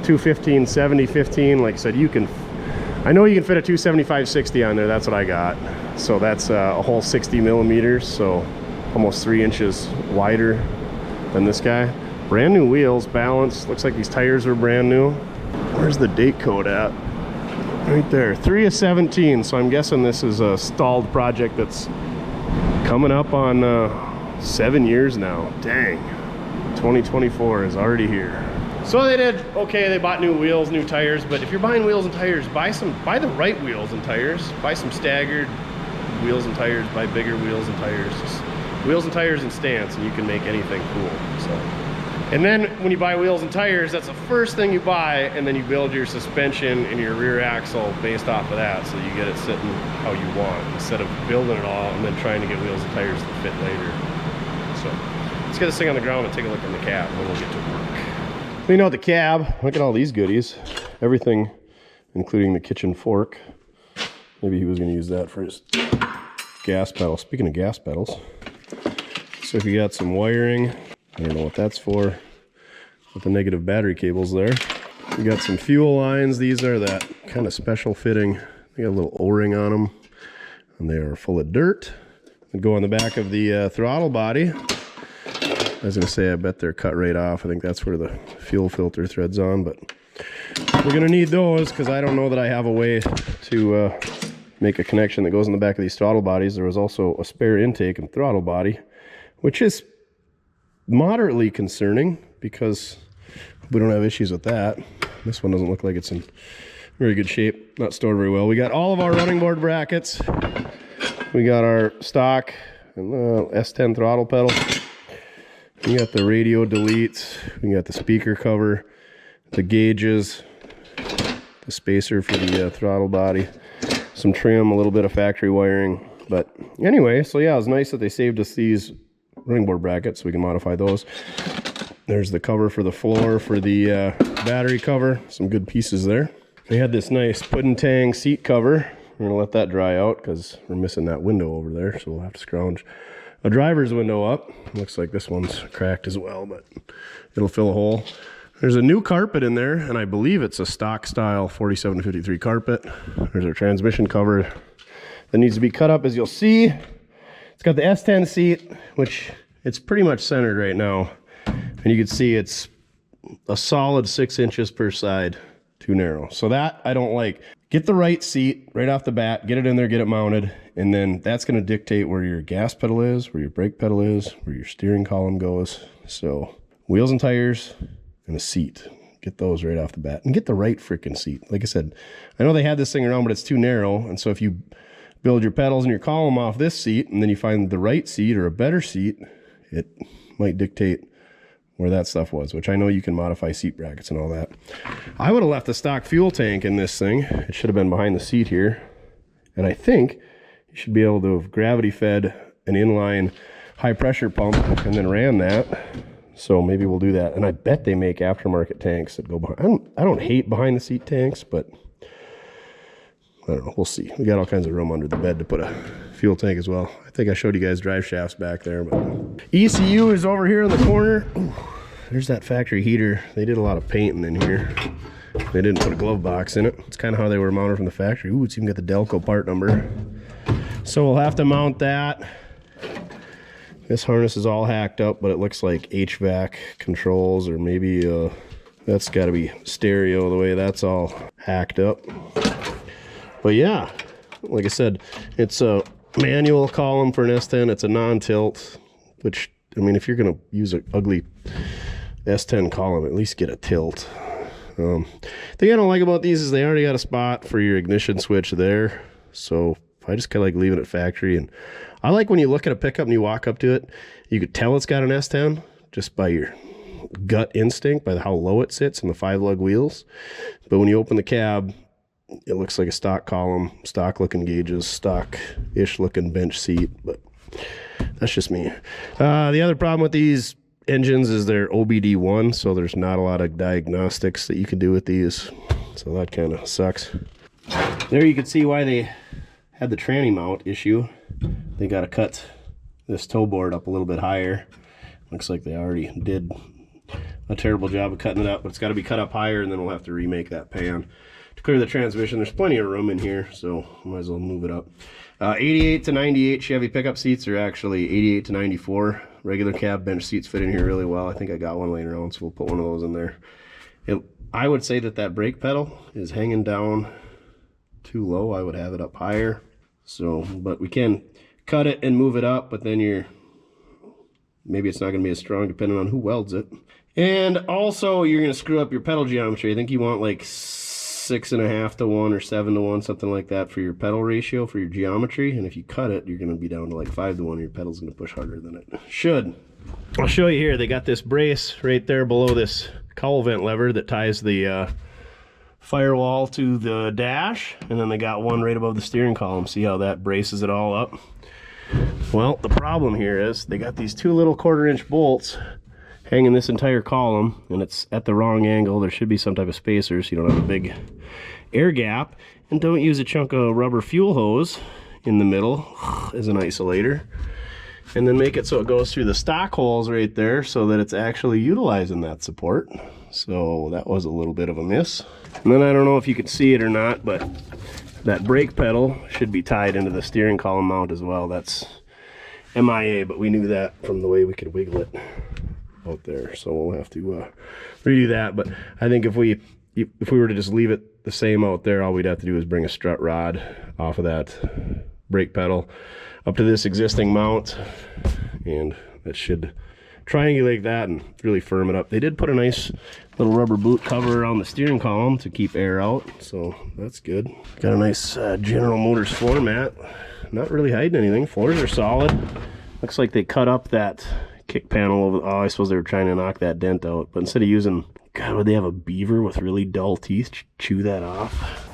215 70 15. Like I said, I know you can fit a 275/60 on there. That's what I got. So that's a whole 60 millimeters, so almost 3 inches wider than this guy. Brand new wheels, balanced. Looks like these tires are brand new. Where's the date code at? Right there, 3 of 17. So I'm guessing this is a stalled project that's coming up on 7 years now. Dang. 2024 is already here. So they did okay. They bought new wheels, new tires, but if you're buying wheels and tires, buy the right wheels and tires. Buy some staggered wheels and tires, buy bigger wheels and tires. Just wheels and tires and stance, and you can make anything cool. So, and then when you buy wheels and tires, that's the first thing you buy, and then you build your suspension and your rear axle based off of that, so you get it sitting how you want instead of building it all and then trying to get wheels and tires to fit later. So let's get this thing on the ground and take a look in the cab, and then we'll get to work. Clean out the cab. Look at all these goodies. Everything, including the kitchen fork. Maybe he was going to use that for his gas pedal. Speaking of gas pedals, so if you got some wiring, I don't know what that's for, with the negative battery cables there. We got some fuel lines. These are that kind of special fitting. They got a little O-ring on them, and they are full of dirt. They go on the back of the throttle body. I was going to say, I bet they're cut right off. I think that's where the fuel filter thread's on, but we're going to need those because I don't know that I have a way to make a connection that goes in the back of these throttle bodies. There was also a spare intake and throttle body, which is moderately concerning because we don't have issues with that. This one doesn't look like it's in very good shape, not stored very well. We got all of our running board brackets. We got our stock and S10 throttle pedal. We got the radio deletes. We got the speaker cover, the gauges, the spacer for the throttle body, some trim, a little bit of factory wiring. But anyway, so yeah, it was nice that they saved us these running board brackets so we can modify those. There's the cover for the floor for the battery cover. Some good pieces there. We had this nice pudding tang seat cover. We're gonna let that dry out because we're missing that window over there, so we'll have to scrounge a driver's window up. Looks like this one's cracked as well, but it'll fill a hole. There's a new carpet in there, and I believe it's a stock style 4753 carpet. There's our transmission cover that needs to be cut up, as you'll see. It's got the S10 seat, which it's pretty much centered right now. And you can see it's a solid 6 inches per side, too narrow. So that I don't like. Get the right seat right off the bat, get it in there, get it mounted, and then that's gonna dictate where your gas pedal is, where your brake pedal is, where your steering column goes. So wheels and tires and a seat. Get those right off the bat and get the right freaking seat. Like I said, I know they had this thing around, but it's too narrow. And so if you build your pedals and your column off this seat and then you find the right seat or a better seat, it might dictate where that stuff was, which I know you can modify seat brackets and all that. I would have left the stock fuel tank in this thing. It should have been behind the seat here. And I think you should be able to have gravity fed an inline high pressure pump and then ran that. So maybe we'll do that. And I bet they make aftermarket tanks that go behind. I don't hate behind the seat tanks, but I don't know. We'll see. We got all kinds of room under the bed to put a fuel tank as well. I think I showed you guys drive shafts back there, but ECU is over here in the corner. Ooh, there's that factory heater. They did a lot of painting in here. They didn't put a glove box in it. It's kind of how they were mounted from the factory. Ooh, it's even got the Delco part number. So we'll have to mount that. This harness is all hacked up, but it looks like HVAC controls, or maybe that's got to be stereo the way that's all hacked up. But yeah, like I said, it's a manual column for an S10. It's a non-tilt, which, I mean, if you're going to use an ugly S10 column, at least get a tilt. The thing I don't like about these is they already got a spot for your ignition switch there. So I just kind of like leaving it factory. And I like when you look at a pickup and you walk up to it, you could tell it's got an S10 just by your gut instinct, by how low it sits and the 5-lug wheels. But when you open the cab, it looks like a stock column, stock looking gauges, stock-ish looking bench seat, but that's just me. The other problem with these engines is they're OBD1, so there's not a lot of diagnostics that you can do with these. So that kind of sucks. There you can see why they had the tranny mount issue. They got to cut this toe board up a little bit higher. Looks like they already did a terrible job of cutting it up, but it's got to be cut up higher, and then we'll have to remake that pan to clear the transmission. There's plenty of room in here, so might as well move it up. 88 to 98 Chevy pickup seats are actually 88 to 94. Regular cab bench seats fit in here really well. I think I got one laying around, so we'll put one of those in there. I would say that brake pedal is hanging down too low. I would have it up higher. So, but we can cut it and move it up, but then maybe it's not going to be as strong depending on who welds it. And also, you're going to screw up your pedal geometry. I think you want like 6.5 to 1 or 7 to 1, something like that for your pedal ratio, for your geometry. And if you cut it, you're going to be down to like 5 to 1. Your pedal's going to push harder than it should. I'll show you here. They got this brace right there below this cowl vent lever that ties the firewall to the dash, and then they got one right above the steering column. See how that braces it all up? Well, the problem here is they got these 2 little 1/4-inch bolts hanging this entire column, and it's at the wrong angle. There should be some type of spacer so you don't have a big air gap, and don't use a chunk of rubber fuel hose in the middle as an isolator, and then make it so it goes through the stock holes right there so that it's actually utilizing that support. So that was a little bit of a miss. And then I don't know if you can see it or not, but that brake pedal should be tied into the steering column mount as well. That's MIA, but we knew that from the way we could wiggle it out there. So we'll have to redo that. But I think if we were to just leave it the same out there. All we'd have to do is bring a strut rod off of that brake pedal up to this existing mount, and that should triangulate that and really firm it up. They did put a nice little rubber boot cover around the steering column to keep air out, so that's good. Got a nice General Motors floor mat. Not really hiding anything. Floors are solid. Looks like they cut up that kick panel over. Oh, I suppose they were trying to knock that dent out, but instead of using, God, would they have a beaver with really dull teeth chew that off?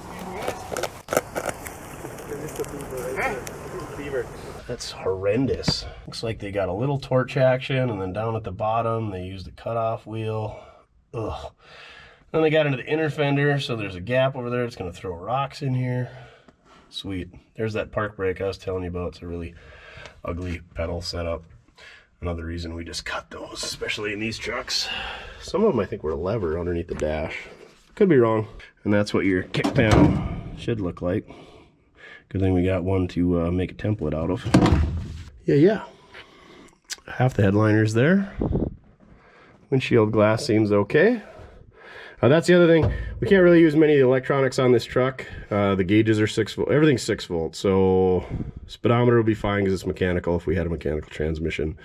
That's horrendous. Looks like they got a little torch action, and then down at the bottom they used a cutoff wheel. Ugh. Then they got into the inner fender, so there's a gap over there. It's gonna throw rocks in here. Sweet. There's that park brake I was telling you about. It's a really ugly pedal setup. Another reason we just cut those, especially in these trucks. Some of them I think were a lever underneath the dash. Could be wrong. And that's what your kick panel should look like. Good thing we got one to make a template out of. Yeah. Half the headliner's there. Windshield glass seems okay. That's the other thing. We can't really use many of the electronics on this truck. The gauges are 6 volt. Everything's 6 volt. So speedometer would be fine because it's mechanical if we had a mechanical transmission.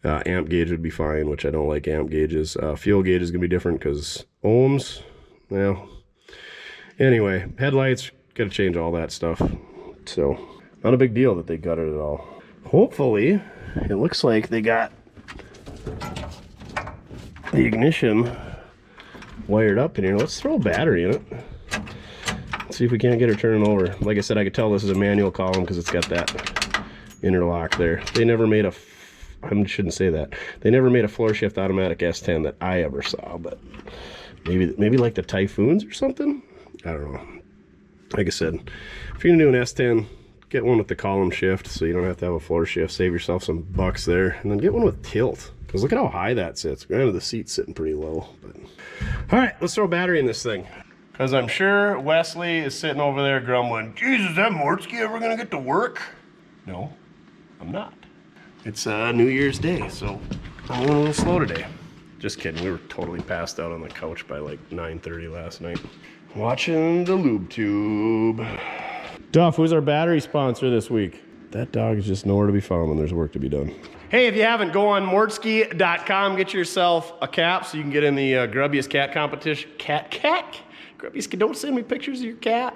Amp gauge would be fine, which I don't like amp gauges. Fuel gauge is going to be different because ohms. Well, anyway, headlights, got to change all that stuff. So not a big deal that they gutted it all. Hopefully, it looks like they got the ignition wired up in here. Let's throw a battery in it. Let's see if we can't get her turning over. Like I said, I could tell this is a manual column because it's got that interlock there. They never made a, I shouldn't say that. They never made a floor shift automatic S10 that I ever saw, but maybe like the Typhoons or something? I don't know. Like I said, if you're gonna do an S10, get one with the column shift so you don't have to have a floor shift. Save yourself some bucks there. And then get one with tilt, because look at how high that sits. Granted, the seat's sitting pretty low. But all right, let's throw a battery in this thing. Because I'm sure Wesley is sitting over there grumbling, "Geez, is that Mortske ever gonna get to work?" No, I'm not. It's New Year's Day, so I'm a little slow today. Just kidding, we were totally passed out on the couch by like 9:30 last night. Watching the lube tube. Duff, who's our battery sponsor this week? That dog is just nowhere to be found when there's work to be done. Hey, if you haven't, go on mortske.com, get yourself a cap so you can get in the grubbiest cat competition. Cat? Grubbiest, don't send me pictures of your cat.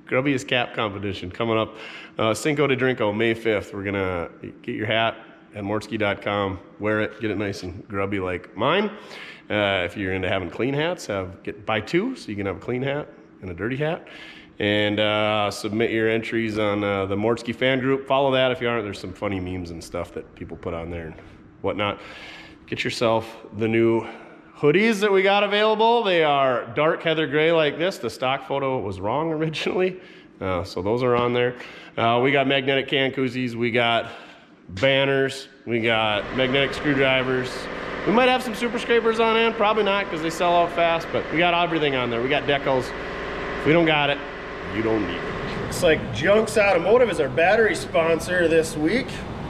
Grubbiest cap competition coming up. Cinco de Drinko, May 5th. We're gonna get your hat at mortske.com, wear it, get it nice and grubby like mine. If you're into having clean hats, buy two so you can have a clean hat and a dirty hat. And submit your entries on the Mortske fan group. Follow that if you aren't. There's some funny memes and stuff that people put on there and whatnot. Get yourself the new hoodies that we got available. They are dark heather gray like this. The stock photo was wrong originally. So those are on there. We got magnetic can koozies. We got banners. We got magnetic screwdrivers. We might have some super scrapers on hand. Probably not because they sell out fast, but we got everything on there. We got decals. If we don't got it, you don't need it. Looks like Junks Automotive is our battery sponsor this week.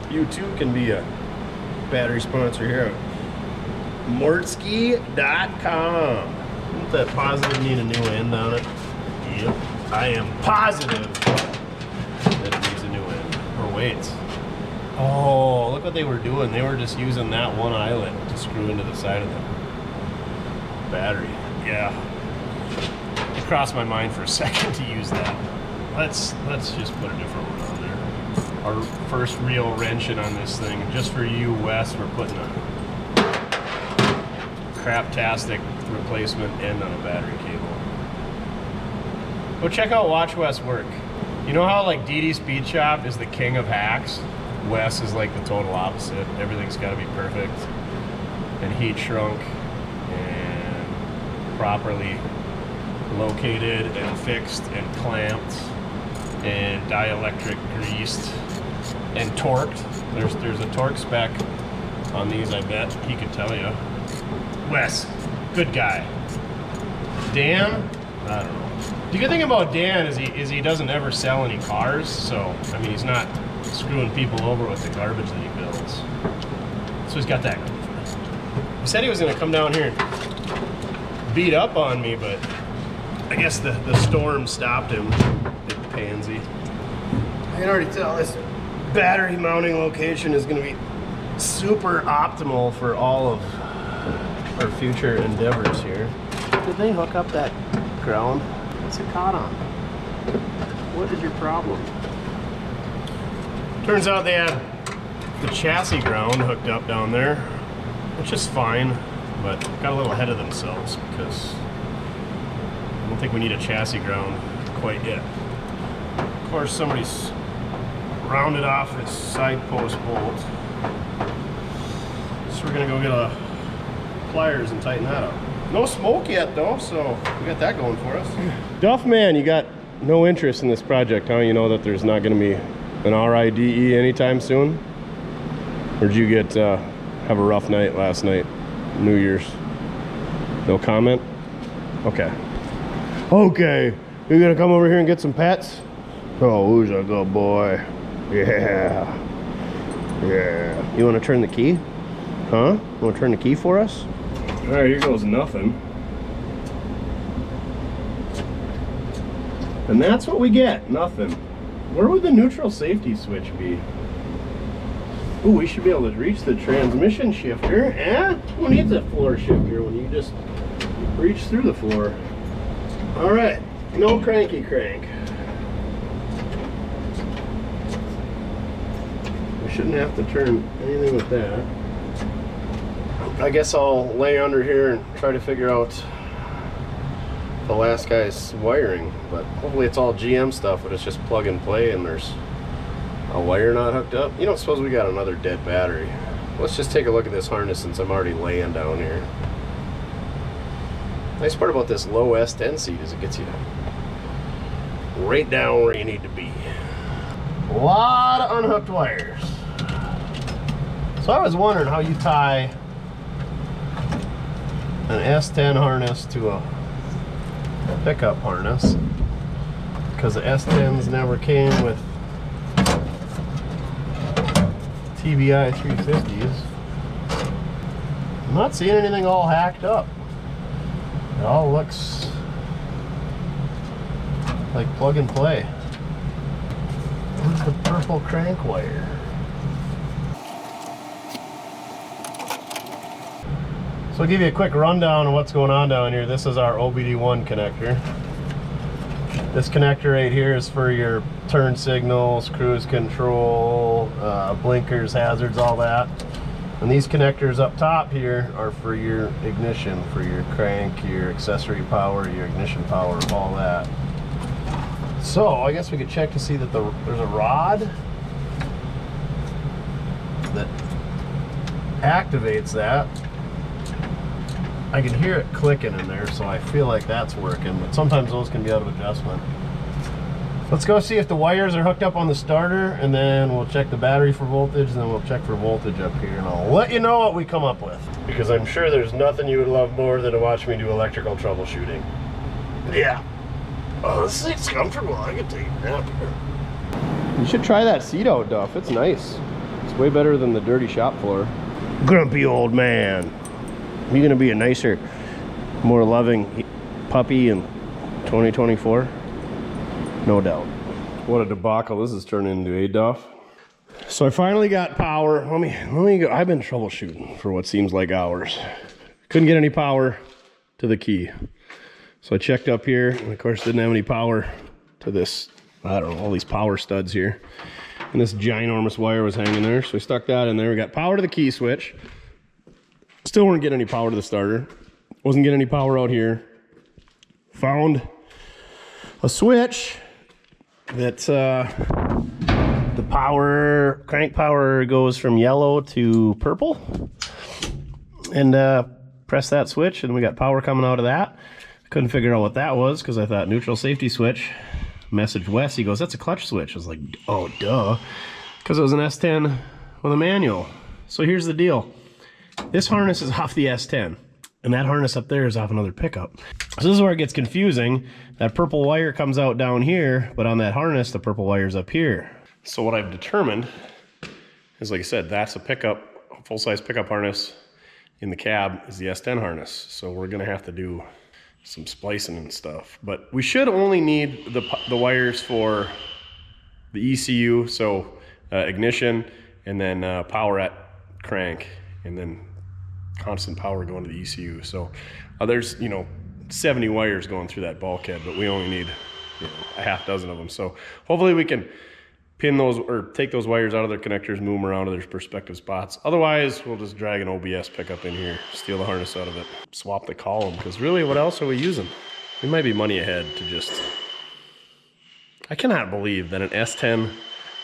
You too can be a battery sponsor here at mortske.com. Doesn't that positive need a new end on it? Yep. I am positive that it needs a new end. Or weights. Oh, look what they were doing. They were just using that one eyelet to screw into the side of the battery. Yeah. It crossed my mind for a second to use that. Let's just put a different one on there. Our first real wrenching on this thing. Just for you, Wes, we're putting a craptastic replacement end on a battery cable. Go check out Watch Wes work. You know how like DD Speed Shop is the king of hacks? Wes is like the total opposite. Everything's got to be perfect and heat shrunk and properly located and fixed and clamped and dielectric greased and torqued. There's a torque spec on these, I bet. He could tell you. Wes, good guy. Dan, I don't know. The good thing about Dan is he doesn't ever sell any cars, so I mean he's not screwing people over with the garbage that he builds. So he's got that going for him. He said he was going to come down here and beat up on me, but I guess the storm stopped him, big pansy. I can already tell this battery mounting location is going to be super optimal for all of our future endeavors here. Did they hook up that ground? What's it caught on? What is your problem? Turns out they had the chassis ground hooked up down there, which is fine, but got a little ahead of themselves because I don't think we need a chassis ground quite yet. Of course, somebody's rounded off its side post bolt, so we're gonna go get a pliers and tighten that up. No smoke yet though, so we got that going for us. Duff man, you got no interest in this project, huh? You know that there's not gonna be an RIDE anytime soon? Or did you get have a rough night last night, New Year's? No comment? Okay. Okay, you gonna come over here and get some pets? Oh, who's a good boy? Yeah. Yeah. You wanna turn the key? Huh? You wanna turn the key for us? All right, here goes nothing. And that's what we get, nothing. Where would the neutral safety switch be? Ooh, we should be able to reach the transmission shifter. Eh? Who needs a floor shifter when you just reach through the floor? All right, no cranky crank. We shouldn't have to turn anything with that. I guess I'll lay under here and try to figure out the last guy's wiring, but hopefully it's all GM stuff, but it's just plug and play and there's a wire not hooked up. You don't suppose we got another dead battery? Let's just take a look at this harness since I'm already laying down here. Nice part about this low S10 seat is it gets you right down where you need to be. A lot of unhooked wires. So I was wondering how you tie an S10 harness to a pickup harness, because the S10s never came with TBI 350s. I'm not seeing anything all hacked up. It all looks like plug and play. Where's the purple crank wire? So I'll give you a quick rundown of what's going on down here. This is our OBD1 connector. This connector right here is for your turn signals, cruise control, blinkers, hazards, all that. And these connectors up top here are for your ignition, for your crank, your accessory power, your ignition power, all that. So I guess we could check to see that there's a rod that activates that. I can hear it clicking in there, so I feel like that's working, but sometimes those can be out of adjustment. Let's go see if the wires are hooked up on the starter, and then we'll check the battery for voltage, and then we'll check for voltage up here, and I'll let you know what we come up with. Because I'm sure there's nothing you would love more than to watch me do electrical troubleshooting. Yeah. Oh, this seat's comfortable. I could take a nap here. You should try that seat out, Duff. It's nice. It's way better than the dirty shop floor. Grumpy old man. Are you gonna be a nicer, more loving puppy in 2024? No doubt. What a debacle this is turning into, eh, Duff? So I finally got power. Let me go. I've been troubleshooting for what seems like hours. Couldn't get any power to the key. So I checked up here, and of course didn't have any power to this, I don't know, all these power studs here. And this ginormous wire was hanging there, so we stuck that in there. We got power to the key switch. Still weren't getting any power to the starter. Wasn't getting any power out here. Found a switch that the power, crank power goes from yellow to purple. And press that switch and we got power coming out of that. Couldn't figure out what that was because I thought neutral safety switch. Messaged Wes, he goes, that's a clutch switch. I was like, oh, duh. Because it was an S10 with a manual. So here's the deal. This harness is off the S10, and that harness up there is off another pickup. So this is where it gets confusing. That purple wire comes out down here, but on that harness, the purple wire's up here. So what I've determined is, like I said, that's a pickup, full-size pickup harness in the cab is the S10 harness. So we're gonna have to do some splicing and stuff. But we should only need the wires for the ECU, so ignition, and then power at crank, and then constant power going to the ECU. So there's, you know, 70 wires going through that bulkhead, but we only need, you know, a half dozen of them. So hopefully we can pin those or take those wires out of their connectors, move them around to their respective spots. Otherwise, we'll just drag an OBS pickup in here, steal the harness out of it, swap the column, because really, what else are we using? We might be money ahead to just... I cannot believe that an S10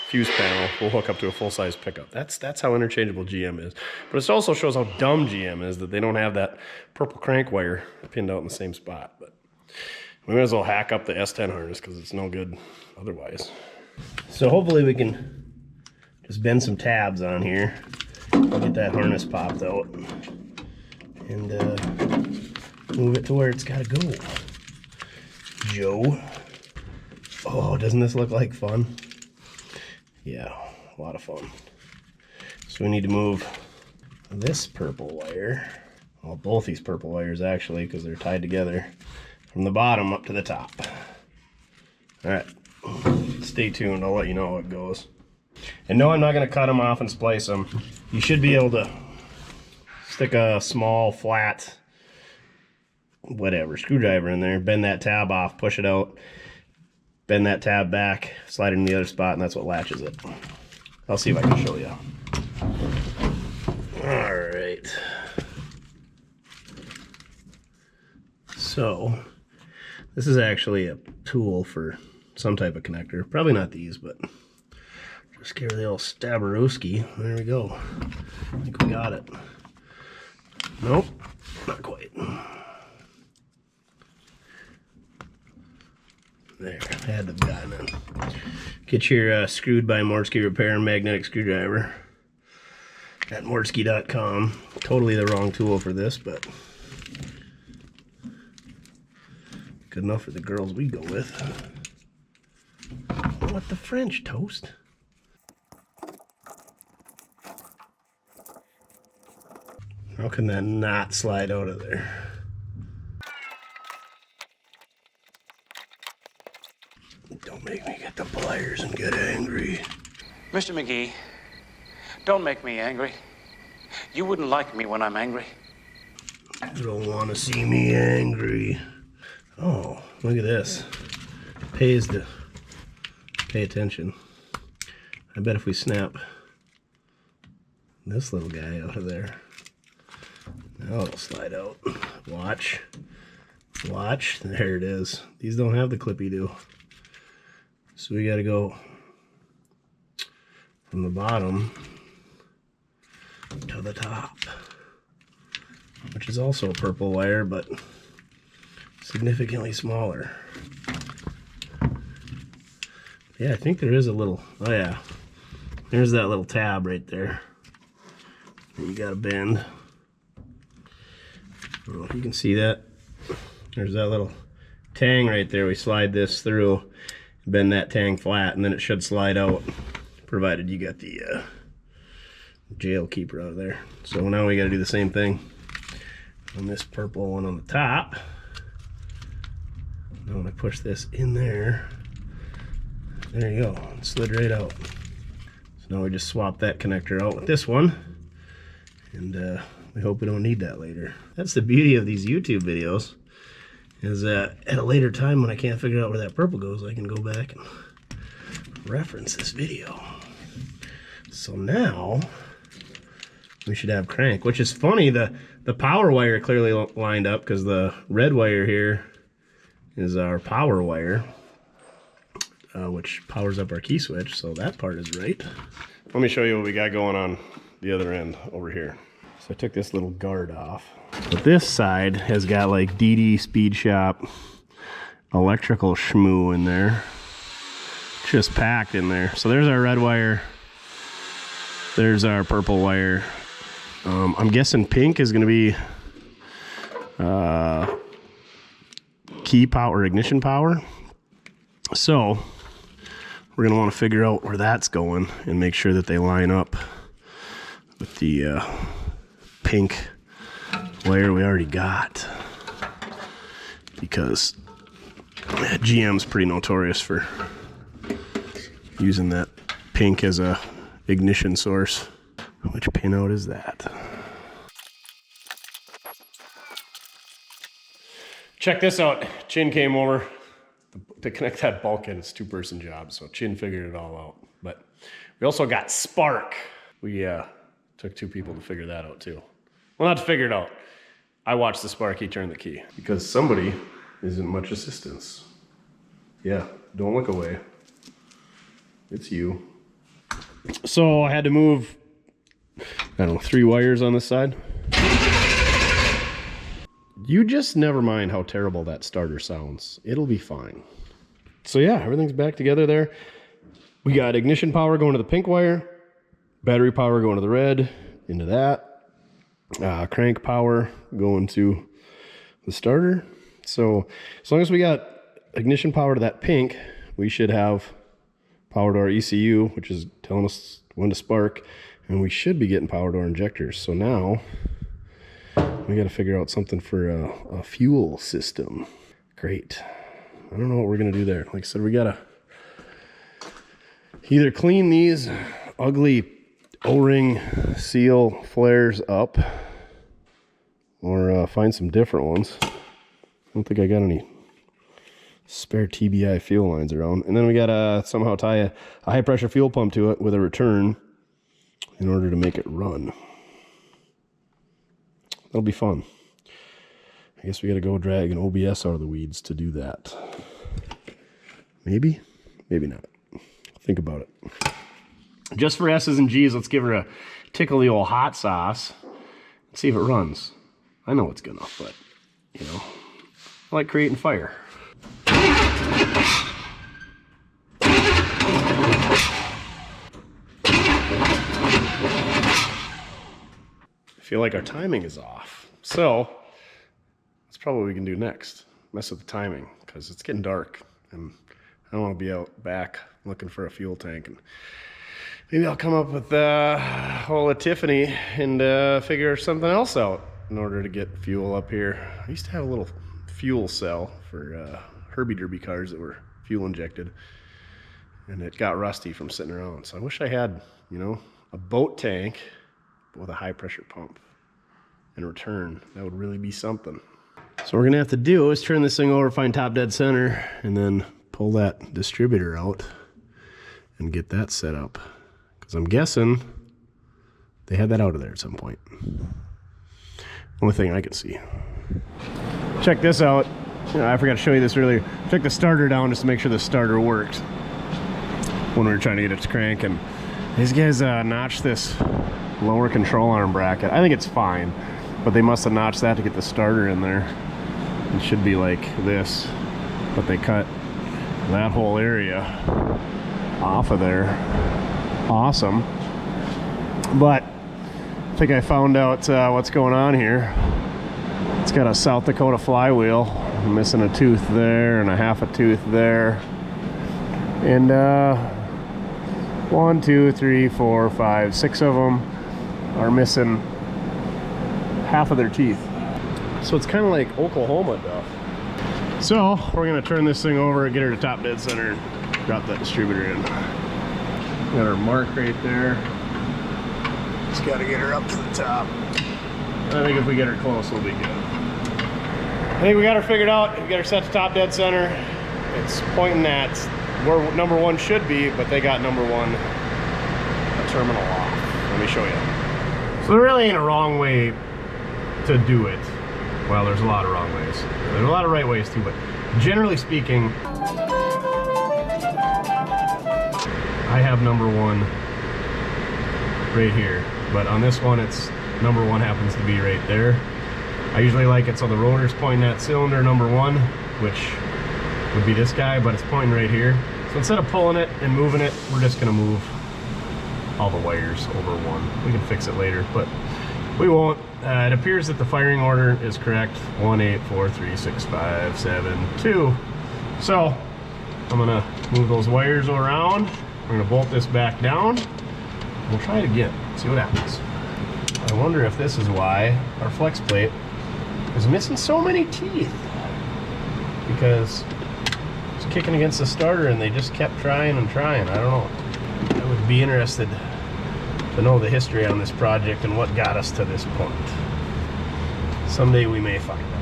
fuse panel will hook up to a full-size pickup. That's how interchangeable GM is. But it also shows how dumb GM is that they don't have that purple crank wire pinned out in the same spot. But we might as well hack up the S10 harness because it's no good otherwise. So hopefully we can just bend some tabs on here and get that harness popped out and move it to where it's got to go. Joe. Oh, doesn't this look like fun? Yeah, a lot of fun. So we need to move this purple wire, well, both these purple wires actually, because they're tied together, from the bottom up to the top. All right. Stay tuned, I'll let you know how it goes. And no, I'm not going to cut them off and splice them. You should be able to stick a small, flat, whatever, screwdriver in there, bend that tab off, push it out, bend that tab back, slide it in the other spot, and that's what latches it. I'll see if I can show you. All right. So, this is actually a tool for some type of connector. Probably not these, but just give her the old Stabarowski. There we go. I think we got it. Nope, not quite. There, I had to have gotten it. Get your screwed by Mortske repair magnetic screwdriver at mortske.com. Totally the wrong tool for this, but good enough for the girls we go with. What the French, toast? How can that not slide out of there? Don't make me get the pliers and get angry. Mr. McGee, don't make me angry. You wouldn't like me when I'm angry. You don't want to see me angry. Oh, look at this. It pays to pay attention. I bet if we snap this little guy out of there, now it'll slide out. Watch. Watch. There it is. These don't have the clippy-do. So we got to go from the bottom to the top, which is also a purple wire, but significantly smaller. Yeah, I think there is a little, oh yeah, there's that little tab right there that you gotta bend. I don't know if you can see that. There's that little tang right there. We slide this through, bend that tang flat, and then it should slide out, provided you got the jail keeper out of there. So now we gotta do the same thing on this purple one on the top. Now when I push this in there, there you go, it slid right out. So now we just swap that connector out with this one, and we hope we don't need that later. That's the beauty of these YouTube videos, is that at a later time when I can't figure out where that purple goes, I can go back and reference this video. So now we should have crank, which is funny, the power wire clearly lined up because the red wire here is our power wire, which powers up our key switch, so that part is right. Let me show you what we got going on the other end over here. So I took this little guard off. But this side has got like DD Speed Shop electrical schmoo in there. Just packed in there. So there's our red wire. There's our purple wire. I'm guessing pink is going to be key power, ignition power. So we're going to want to figure out where that's going and make sure that they line up with the pink wire we already got. because GM's pretty notorious for using that pink as a ignition source. Which pinout is that? Check this out. Chin came over to connect that bulkhead. It's a two-person job, so Chin figured it all out. But we also got Spark. We took 2 people to figure that out too. Well, not to figure it out. I watched the Sparky turn the key because somebody isn't much assistance. Yeah, don't look away. It's you. So I had to move, I don't know, 3 wires on this side. You just never mind how terrible that starter sounds. It'll be fine. So yeah, everything's back together there. We got ignition power going to the pink wire, battery power going to the red, into that, crank power going to the starter. So as long as we got ignition power to that pink, we should have power to our ECU, which is telling us when to spark, and we should be getting power to our injectors. So now we got to figure out something for a fuel system. Great. I don't know what we're going to do there. Like I said, we got to either clean these ugly O-ring seal flares up or find some different ones. I don't think I got any spare TBI fuel lines around. And then we got to somehow tie a high pressure fuel pump to it with a return in order to make it run. That'll be fun. I guess we got to go drag an OBS out of the weeds to do that. Maybe, maybe not. Think about it. Just for S's and G's, let's give her a tickle the old hot sauce and see if it runs. I know it's gonna, but you know, I like creating fire. I feel like our timing is off. So that's probably what we can do next. Mess with the timing because it's getting dark and I don't want to be out back looking for a fuel tank. And maybe I'll come up with a Tiffany and figure something else out in order to get fuel up here. I used to have a little fuel cell for Herbie Derby cars that were fuel injected, and it got rusty from sitting around. So I wish I had, you know, a boat tank with a high pressure pump in return. That would really be something. So what we're gonna have to do is turn this thing over, find top dead center, and then pull that distributor out and get that set up. Because I'm guessing they had that out of there at some point. Only thing I can see. Check this out. You know, I forgot to show you this earlier. I took the starter down just to make sure the starter worked when we were trying to get it to crank, and these guys notched this lower control arm bracket. I think it's fine, but they must have notched that to get the starter in there. It should be like this, but they cut that whole area off of there. Awesome. But I think I found out what's going on here. It's got a South Dakota flywheel. I'm missing a tooth there and a half a tooth there. And 1, 2, 3, 4, 5, 6 of them are missing half of their teeth. So it's kind of like Oklahoma, Duff. So we're gonna turn this thing over and get her to top dead center and drop that distributor in. Got her mark right there. Just gotta get her up to the top. I think if we get her close, we'll be good. I think we got her figured out. We got her set to top dead center. It's pointing at where number 1 should be, but they got number 1 a terminal off. Let me show you. So there really ain't a wrong way to do it. Well, there's a lot of wrong ways. There's a lot of right ways too, but generally speaking, I have number 1 right here, but on this one, it's number 1 happens to be right there. I usually like it so the rotor's pointing at cylinder number 1, which would be this guy, but it's pointing right here. So instead of pulling it and moving it, we're just gonna move all the wires over 1. We can fix it later, but we won't. It appears that the firing order is correct. 1, 8, 4, 3, 6, 5, 7, 2. So I'm gonna move those wires around. We're gonna bolt this back down. We'll try it again, see what happens. I wonder if this is why our flex plate is missing so many teeth. because it's kicking against the starter and they just kept trying and trying. I don't know. I would be interested to know the history on this project and what got us to this point. Someday we may find out.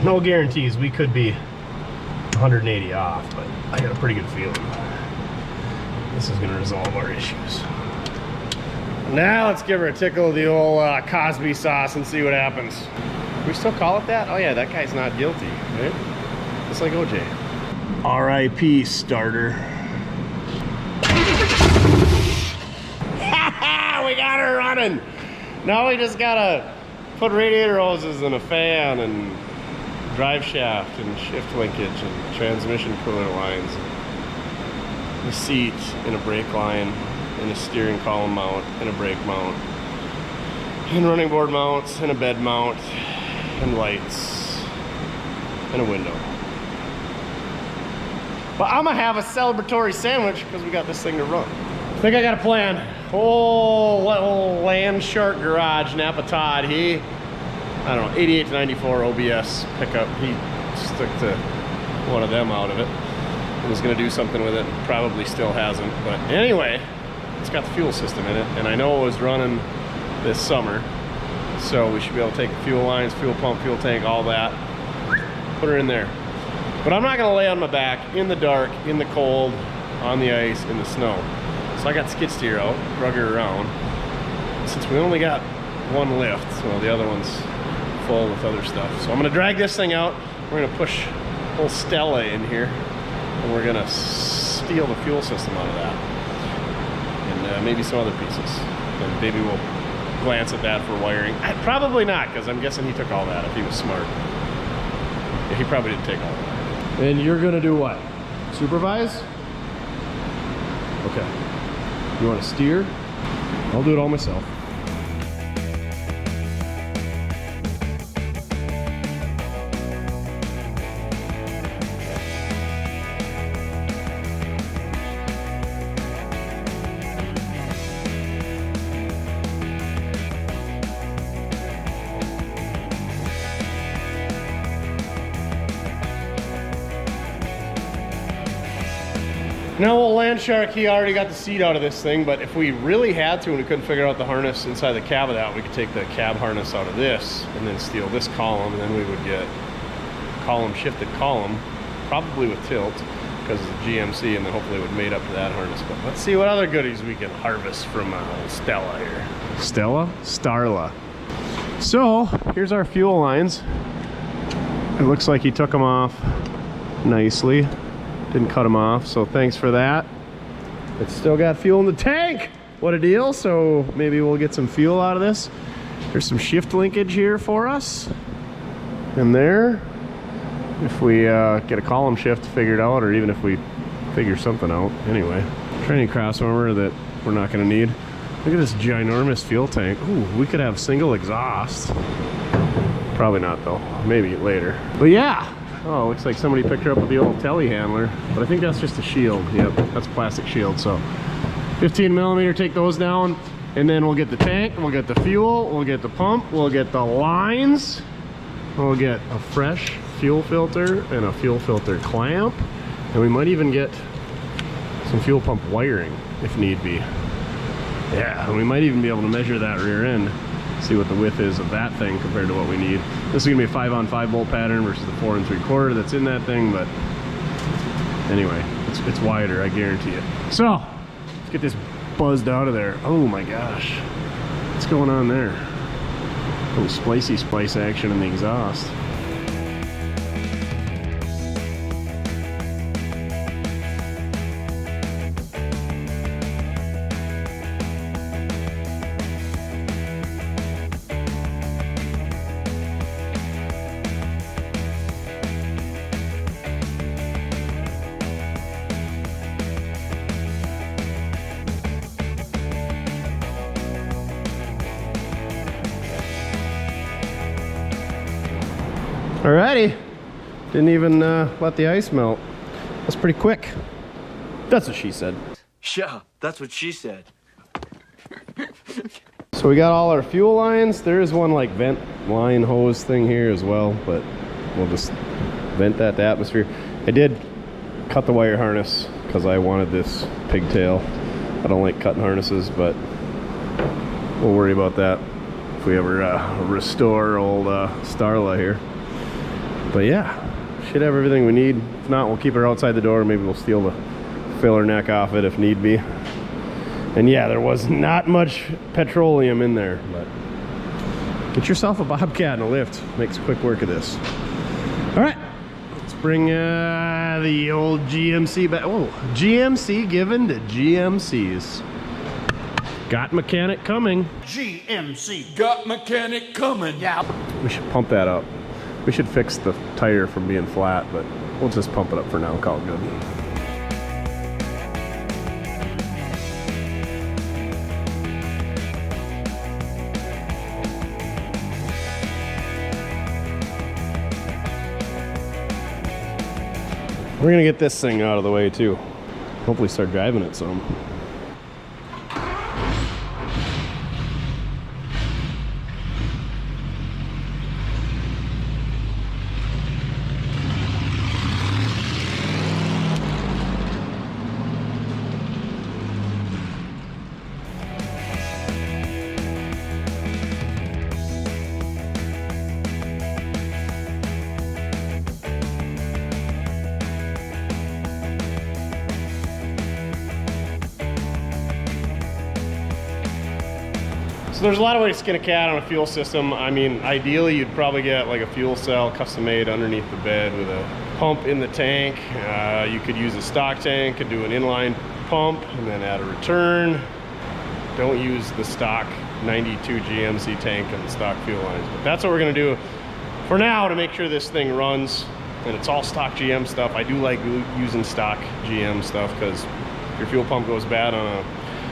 No guarantees. We could be 180 off, but I got a pretty good feeling this is going to resolve our issues. Now let's give her a tickle of the old Cosby sauce and see what happens. We still call it that? Oh yeah, that guy's not guilty, right? Just like OJ. R.I.P. starter. We got her running. Now we just gotta put radiator hoses and a fan and drive shaft and shift linkage and transmission cooler lines, and a seat and a brake line and a steering column mount and a brake mount and running board mounts and a bed mount and lights and a window. But I'm gonna have a celebratory sandwich because we got this thing to run. I think I got a plan. Oh, little Land Shark Garage, Napa Todd. He, I don't know, 88 to 94 OBS pickup. He stuck to one of them out of it. He was gonna do something with it, probably still hasn't. But anyway, it's got the fuel system in it, and I know it was running this summer, so we should be able to take the fuel lines, fuel pump, fuel tank, all that, put her in there. But I'm not gonna lay on my back in the dark, in the cold, on the ice, in the snow. So I got skid steer out, drug her around. Since we only got one lift, so the other one's full with other stuff. So I'm gonna drag this thing out. We're gonna push old Stella in here, and we're gonna steal the fuel system out of that. And maybe some other pieces. And maybe we'll glance at that for wiring. Probably not, because I'm guessing he took all that if he was smart. Yeah, he probably didn't take all that. And you're gonna do what? Supervise? Okay. You want to steer? I'll do it all myself. Now, old Land Shark, he already got the seat out of this thing, but if we really had to and we couldn't figure out the harness inside the cab of that, we could take the cab harness out of this and then steal this column, and then we would get column shifted column, probably with tilt, because of the GMC, and then hopefully it would mate up to that harness. But let's see what other goodies we can harvest from Stella here. Stella? Starla. So, here's our fuel lines. It looks like he took them off nicely. Didn't cut them off, so thanks for that. It's still got fuel in the tank. What a deal. So maybe we'll get some fuel out of this. There's some shift linkage here for us in there, if we get a column shift figured out, or even if we figure something out. Anyway, training crossover that we're not going to need. Look at this ginormous fuel tank. Ooh, we could have single exhaust. Probably not though, maybe later. But yeah. Oh, looks like somebody picked her up with the old telehandler, but I think that's just a shield. Yep, that's a plastic shield. So 15 millimeter, take those down, and then we'll get the tank, we'll get the fuel, we'll get the pump, we'll get the lines, we'll get a fresh fuel filter and a fuel filter clamp, and we might even get some fuel pump wiring if need be. Yeah, and we might even be able to measure that rear end, see what the width is of that thing compared to what we need. This is gonna be a 5-on-5 bolt pattern versus the 4 3/4 that's in that thing, but anyway, it's wider, I guarantee it. So let's get this buzzed out of there. Oh my gosh, what's going on there? A little splicey splice action in the exhaust. Alrighty, didn't even let the ice melt. That's pretty quick. That's what she said. Yeah, that's what she said. So we got all our fuel lines. There is one like vent line hose thing here as well, but we'll just vent that to atmosphere. I did cut the wire harness because I wanted this pigtail. I don't like cutting harnesses, but we'll worry about that if we ever restore old Starla here. But yeah, should have everything we need. If not, we'll keep her outside the door. Maybe we'll steal the filler neck off it if need be. And yeah, there was not much petroleum in there, but get yourself a Bobcat and a lift. Makes quick work of this. All right, let's bring the old GMC back. Oh, GMC given to GMCs. Got mechanic coming. GMC. Got mechanic coming. Yeah. We should pump that up. We should fix the tire from being flat, but we'll just pump it up for now and call it good. We're gonna get this thing out of the way too. Hopefully start driving it some. So there's a lot of ways to skin a cat on a fuel system. I mean, ideally you'd probably get like a fuel cell custom made underneath the bed with a pump in the tank. You could use a stock tank and do an inline pump and then add a return. Don't use the stock 92 GMC tank and the stock fuel lines. But that's what we're gonna do for now to make sure this thing runs. And it's all stock GM stuff. I do like using stock GM stuff because if your fuel pump goes bad on a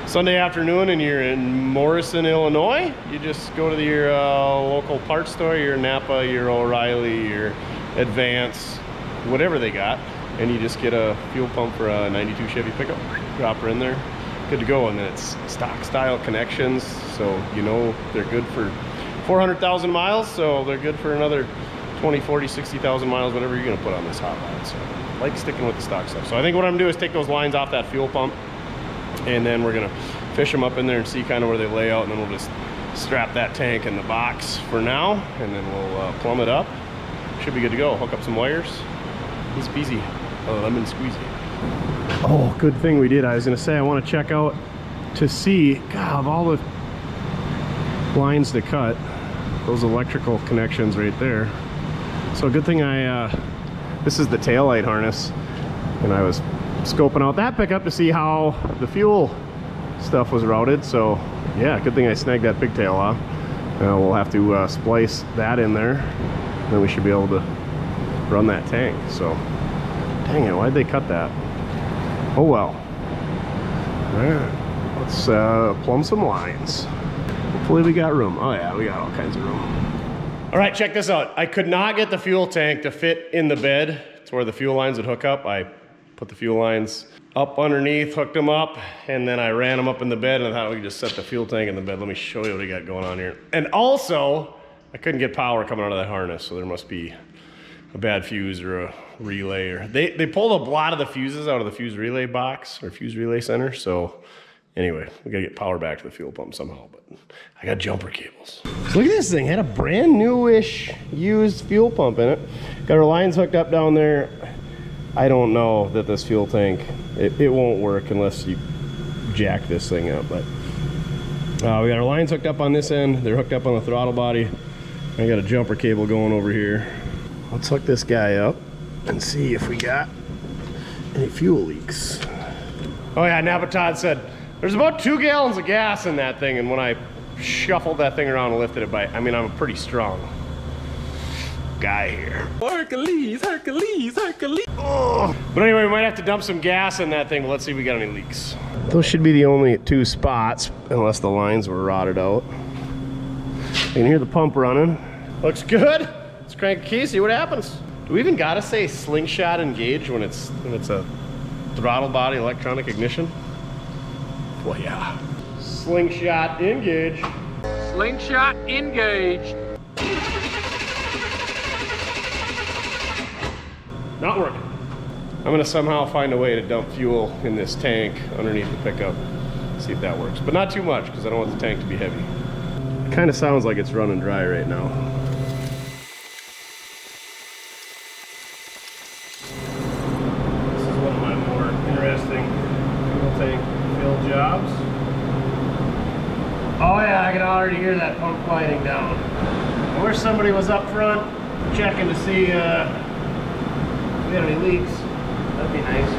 Sunday afternoon and you're in Morrison, Illinois, you just go to your local parts store, your Napa, your O'Reilly, your Advance, whatever they got, and you just get a fuel pump for a 92 Chevy pickup, drop her in there, good to go. And then it's stock style connections, so you know they're good for 400,000 miles, so they're good for another 20, 40, 60,000 miles, whatever you're gonna put on this hot rod. So I like sticking with the stock stuff. So I think what I'm gonna do is take those lines off that fuel pump, and then we're gonna fish them up in there and see kind of where they lay out, and then we'll just strap that tank in the box for now, and then we'll plumb it up. Should be good to go. Hook up some wires. Easy peasy. Lemon squeezy. Oh, good thing we did. I was gonna say I want to check out to see, God, of all the lines to cut, those electrical connections right there. So good thing this is the taillight harness, and I was scoping out that pickup to see how the fuel stuff was routed. So yeah, good thing I snagged that pigtail off. We'll have to splice that in there, then we should be able to run that tank. So dang it, why'd they cut that? Oh well. All right, let's plumb some lines. Hopefully we got room. Oh yeah, we got all kinds of room. All right, check this out. I could not get the fuel tank to fit in the bed to where the fuel lines would hook up. I put the fuel lines up underneath, hooked them up, and then I ran them up in the bed, and I thought we could just set the fuel tank in the bed. Let me show you what we got going on here. And also, I couldn't get power coming out of that harness, so there must be a bad fuse or a relay. Or they pulled a lot of the fuses out of the fuse relay box or fuse relay center. So anyway, we gotta get power back to the fuel pump somehow, but I got jumper cables. So look at this thing, had a brand newish used fuel pump in it. Got our lines hooked up down there. I don't know that this fuel tank, it won't work unless you jack this thing up, but we got our lines hooked up on this end. They're hooked up on the throttle body. I got a jumper cable going over here. Let's hook this guy up and see if we got any fuel leaks. Oh yeah, Napa Todd said there's about 2 gallons of gas in that thing, and when I shuffled that thing around and lifted it by, I mean, I'm a pretty strong guy here. Hercules, Hercules, Hercules. Oh. But anyway, we might have to dump some gas in that thing, but let's see if we got any leaks. Those should be the only 2 spots, unless the lines were rotted out. You can hear the pump running. Looks good. Let's crank the key, see what happens. Do we even gotta say slingshot engage when it's a throttle body electronic ignition? Well, yeah. Slingshot engage. Slingshot engaged. Not working. I'm gonna somehow find a way to dump fuel in this tank underneath the pickup. See if that works, but not too much because I don't want the tank to be heavy. It kind of sounds like it's running dry right now. This is one of my more interesting fuel tank fill jobs. Oh yeah, I can already hear that pump quieting down. I wish somebody was up front checking to see if we had any leaks. That'd be nice.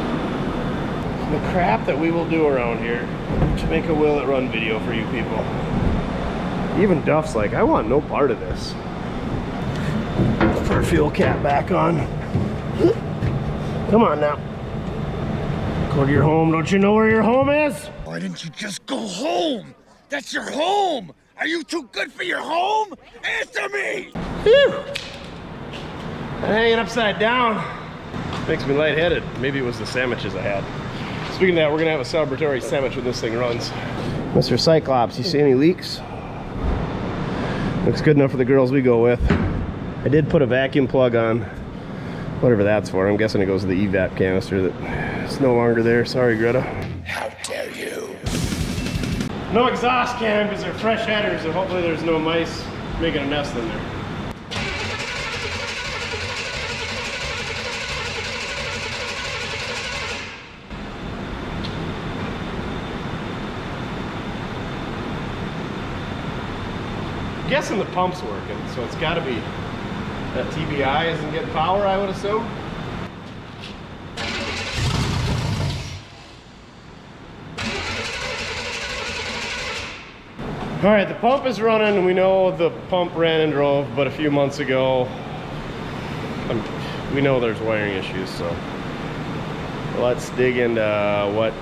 The crap that we will do around here to make a will it run video for you people. Even Duff's like, I want no part of this. Put our fuel cap back on. Come on now. Go to your home. Don't you know where your home is? Why didn't you just go home? That's your home. Are you too good for your home? Answer me. Whew. I'm hanging upside down. Makes me lightheaded. Maybe it was the sandwiches I had. Speaking of that, we're gonna have a celebratory sandwich when this thing runs. Mr. Cyclops, you see any leaks? Looks good enough for the girls we go with. I did put a vacuum plug on, whatever that's for. I'm guessing it goes to the evap canister that's no longer there. Sorry, Greta. How dare you? No exhaust can because they're fresh headers, and hopefully there's no mice making a nest in there. I'm guessing the pump's working, so it's got to be that TBI isn't getting power, I would assume. All right, the pump is running, and we know the pump ran and drove, but a few months ago, we know there's wiring issues, so let's dig into what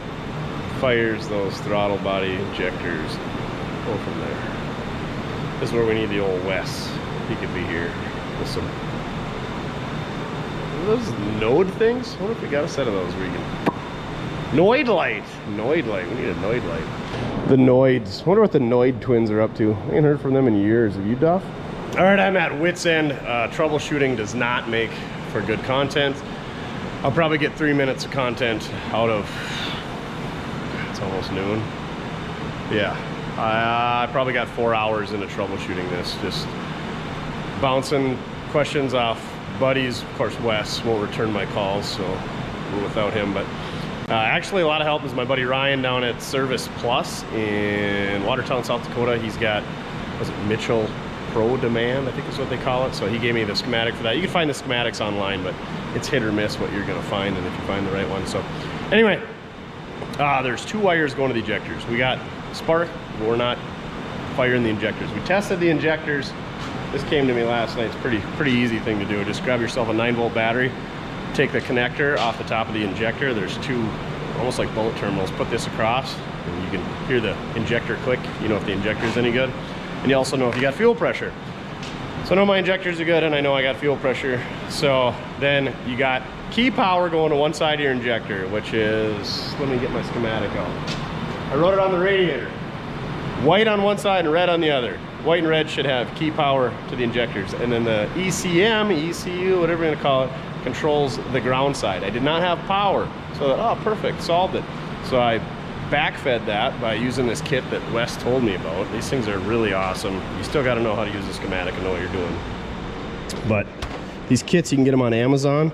fires those throttle body injectors. Go from there. This is where we need the old Wes. He could be here with some. Are those node things? I wonder if we got a set of those where you can. Noid light. Noid light. We need a Noid light. The Noids. I wonder what the Noid twins are up to. I ain't heard from them in years. Have you, Duff? All right, I'm at wit's end. Troubleshooting does not make for good content. I'll probably get 3 minutes of content out of. It's almost noon. Yeah. I probably got 4 hours into troubleshooting this, just bouncing questions off buddies. Of course, Wes won't return my calls, so we're without him. But actually, a lot of help is my buddy Ryan down at Service Plus in Watertown, South Dakota. He's got, was it Mitchell Pro Demand, I think is what they call it. So he gave me the schematic for that. You can find the schematics online, but it's hit or miss what you're going to find, and if you find the right one. So anyway, there's 2 wires going to the injectors. We got spark, but we're not firing the injectors. We tested the injectors. This came to me last night. It's pretty easy thing to do. Just grab yourself a 9-volt battery, take the connector off the top of the injector. There's 2 almost like bullet terminals. Put this across, and you can hear the injector click. You know if the injector is any good, and you also know if you got fuel pressure. So I know my injectors are good, and I know I got fuel pressure. So then you got key power going to one side of your injector, which is, let me get my schematic out. I wrote it on the radiator. White on one side and red on the other. White and red should have key power to the injectors. And then the ECM, ECU, whatever you're gonna call it, controls the ground side. I did not have power. So I thought, oh, perfect, solved it. So I backfed that by using this kit that Wes told me about. These things are really awesome. You still gotta know how to use the schematic and know what you're doing. But these kits, you can get them on Amazon.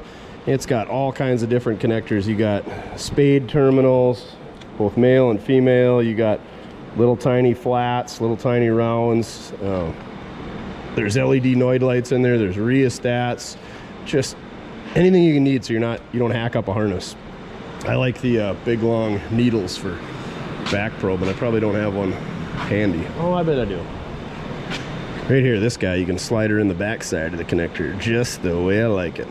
It's got all kinds of different connectors. You got spade terminals, both male and female. You got little tiny flats, little tiny rounds. There's LED Noid lights in there. There's rheostats. Just anything you can need so you don't hack up a harness. I like the big long needles for back probe, and I probably don't have one handy. Oh, I bet I do. Right here, this guy, you can slide her in the back side of the connector just the way I like it.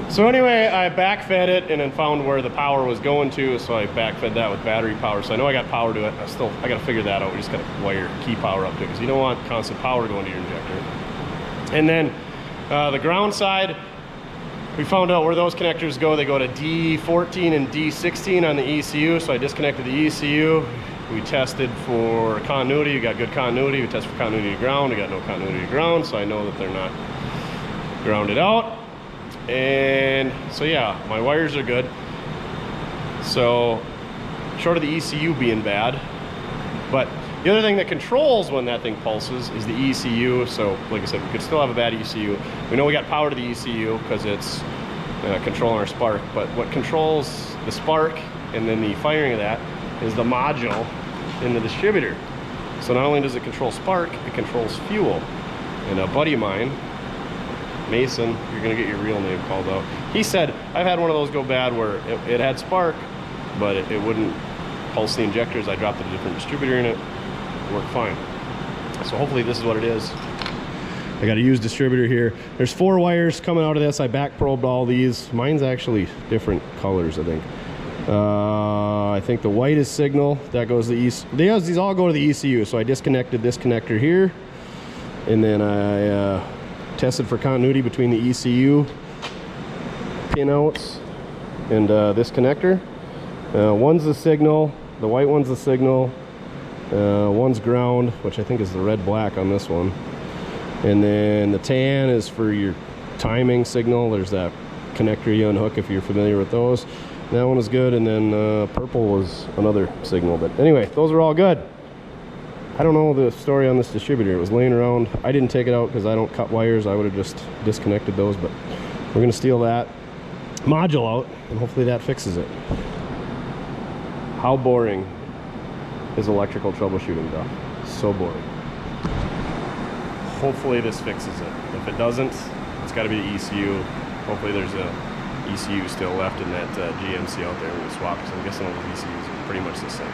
So anyway, I backfed it and then found where the power was going to, so I backfed that with battery power. So I know I got power to it. I gotta figure that out. We just gotta wire key power up to it because you don't want constant power going to your injector. And then the ground side, we found out where those connectors go. They go to D14 and D16 on the ECU. So I disconnected the ECU, We tested for continuity, we got good continuity. We tested for continuity to ground, we got no continuity to ground, so I know that they're not grounded out. And so yeah, my wires are good. So short of the ECU being bad, but the other thing that controls when that thing pulses is the ECU. So like I said, we could still have a bad ECU. We know we got power to the ECU because it's controlling our spark, but what controls the spark and then the firing of that is the module in the distributor. So not only does it control spark, it controls fuel. And a buddy of mine, Mason, you're gonna get your real name called out. He said, I've had one of those go bad where it had spark, but it wouldn't pulse the injectors. I dropped a different distributor in it, worked fine. So hopefully this is what it is. I got a used distributor here. There's 4 wires coming out of this. I back probed all these. Mine's actually different colors, I think. I think the white is signal. That goes to the ECU. These all go to the ECU. So I disconnected this connector here. And then I tested for continuity between the ECU pinouts and this connector. One's the signal. The white one's the signal. One's ground, which I think is the red-black on this one. And then the tan is for your timing signal. There's that connector you unhook if you're familiar with those. That one is good, and then purple was another signal. But anyway, those are all good. I don't know the story on this distributor. It was laying around. I didn't take it out because I don't cut wires. I would have just disconnected those, but we're gonna steal that module out and hopefully that fixes it. How boring is electrical troubleshooting, Duff? So boring. Hopefully this fixes it. If it doesn't, it's got to be the ECU. Hopefully there's a ECU still left in that GMC out there when we swap, because I'm guessing all the ECUs are pretty much the same.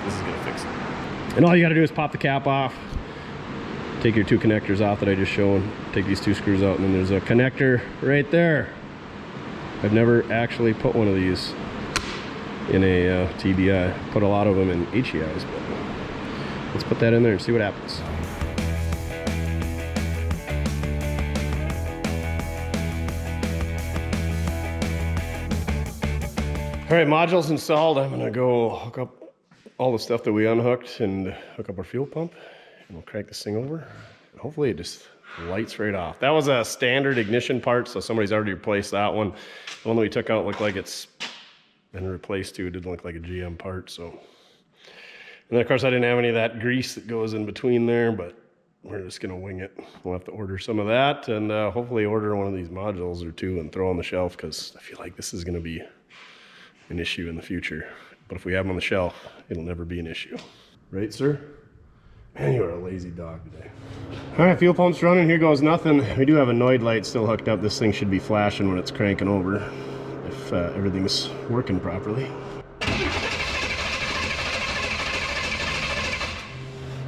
This is gonna fix it. And all you got to do is pop the cap off, take your 2 connectors off that I just showed, take these 2 screws out, and then there's a connector right there. I've never actually put one of these in a TBI. Put a lot of them in HEIs, but let's put that in there and see what happens. All right, modules installed. I'm gonna go hook up all the stuff that we unhooked and hook up our fuel pump, and we'll crank this thing over. And hopefully it just lights right off. That was a standard ignition part, so somebody's already replaced that one. The one that we took out looked like it's been replaced too. It didn't look like a GM part, so. And then of course I didn't have any of that grease that goes in between there, but we're just gonna wing it. We'll have to order some of that and hopefully order one of these modules or 2 and throw on the shelf, because I feel like this is gonna be an issue in the future. But if we have them on the shelf, it'll never be an issue. Right, sir? Man, you are a lazy dog today. All right, fuel pump's running. Here goes nothing. We do have a Noid light still hooked up. This thing should be flashing when it's cranking over, if everything's working properly.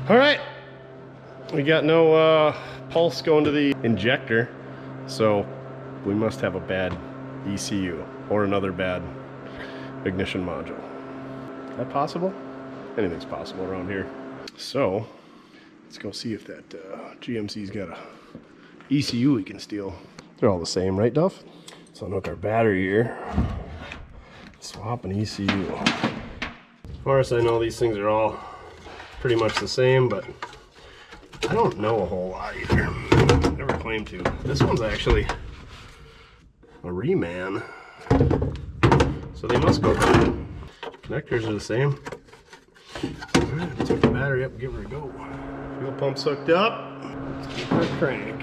All right, we got no pulse going to the injector, so we must have a bad ECU or another bad ignition module. Is that possible? Anything's possible around here. So let's go see if that GMC's got a ECU we can steal. They're all the same, right, Duff? Let's unhook our battery here. Swap an ECU. As far as I know, these things are all pretty much the same, but I don't know a whole lot either. Never claimed to. This one's actually a reman, so they must go good. Connectors are the same. All right, take the battery up and give her a go. Fuel pump's hooked up. Let's keep her crank.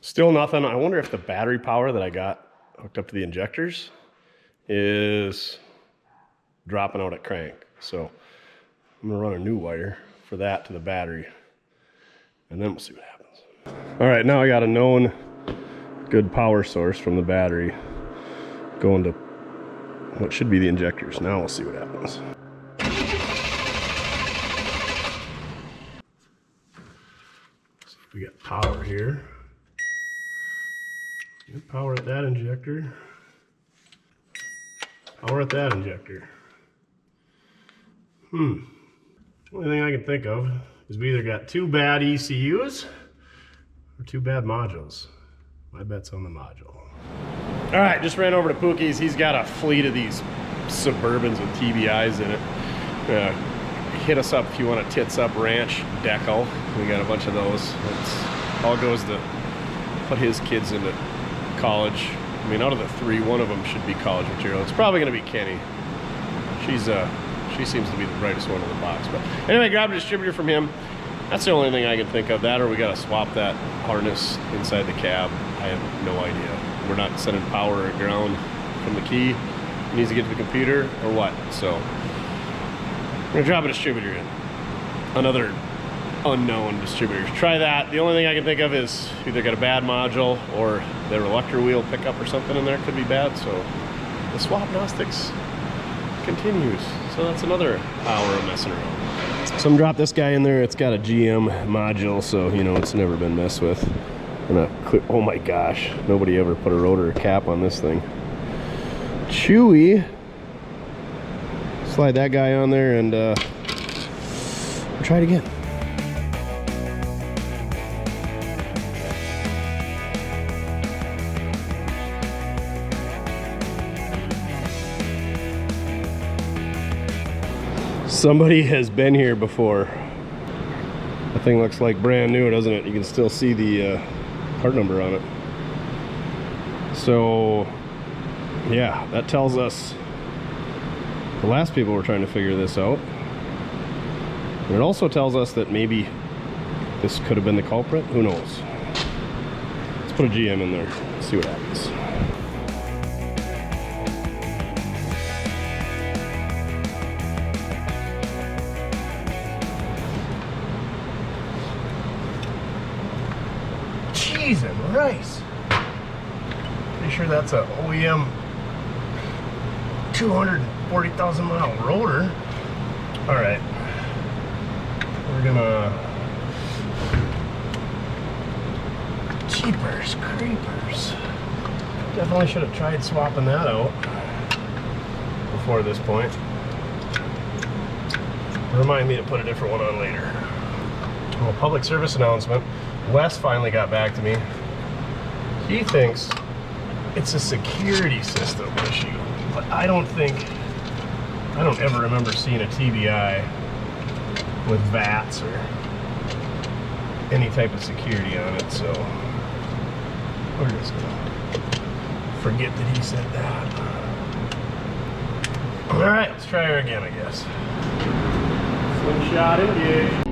Still nothing. I wonder if the battery power that I got hooked up to the injectors is dropping out at crank. So I'm gonna run a new wire for that to the battery, and then we'll see what happens. All right, now I got a known good power source from the battery going to what should be the injectors. Now we'll see what happens. So we got power here. Good power at that injector. Power at that injector. Only thing I can think of is we either got 2 bad ECUs or 2 bad modules. My bet's on the module. All right, just ran over to Pookie's. He's got a fleet of these Suburbans with TBIs in it. Hit us up if you want a Tits Up Ranch decal. We got a bunch of those. It all goes to put his kids into college. I mean, out of the three, one of them should be college material. It's probably going to be Kenny. She seems to be the brightest one in the box. But anyway, grabbed a distributor from him. That's the only thing I can think of. That, or we got to swap that harness inside the cab. I have no idea. We're not sending power or ground from the key. It needs to get to the computer or what. So we're gonna drop a distributor in. Another unknown distributor. Try that. The only thing I can think of is either got a bad module or their electro wheel pickup or something in there could be bad. So the swap gnostics continues. So that's another hour of messing around. So I'm drop this guy in there. It's got a GM module, so you know it's never been messed with. And oh my gosh, nobody ever put a rotor cap on this thing. Chewy. Slide that guy on there and we'll try it again. Somebody has been here before. The thing looks like brand new, doesn't it? You can still see the part number on it. So yeah, that tells us the last people were trying to figure this out. And it also tells us that maybe this could have been the culprit. Who knows? Let's put a GM in there, see what happens. Cheese and rice. Pretty sure that's a OEM 240,000 mile rotor. All right, we're gonna jeepers creepers. Definitely should have tried swapping that out before this point. Remind me to put a different one on later. Well, public service announcement. Wes finally got back to me. He thinks it's a security system issue, but I don't ever remember seeing a TBI with VATs or any type of security on it, so we're just gonna forget that he said that. All right, let's try her again, I guess. Slingshot engaged.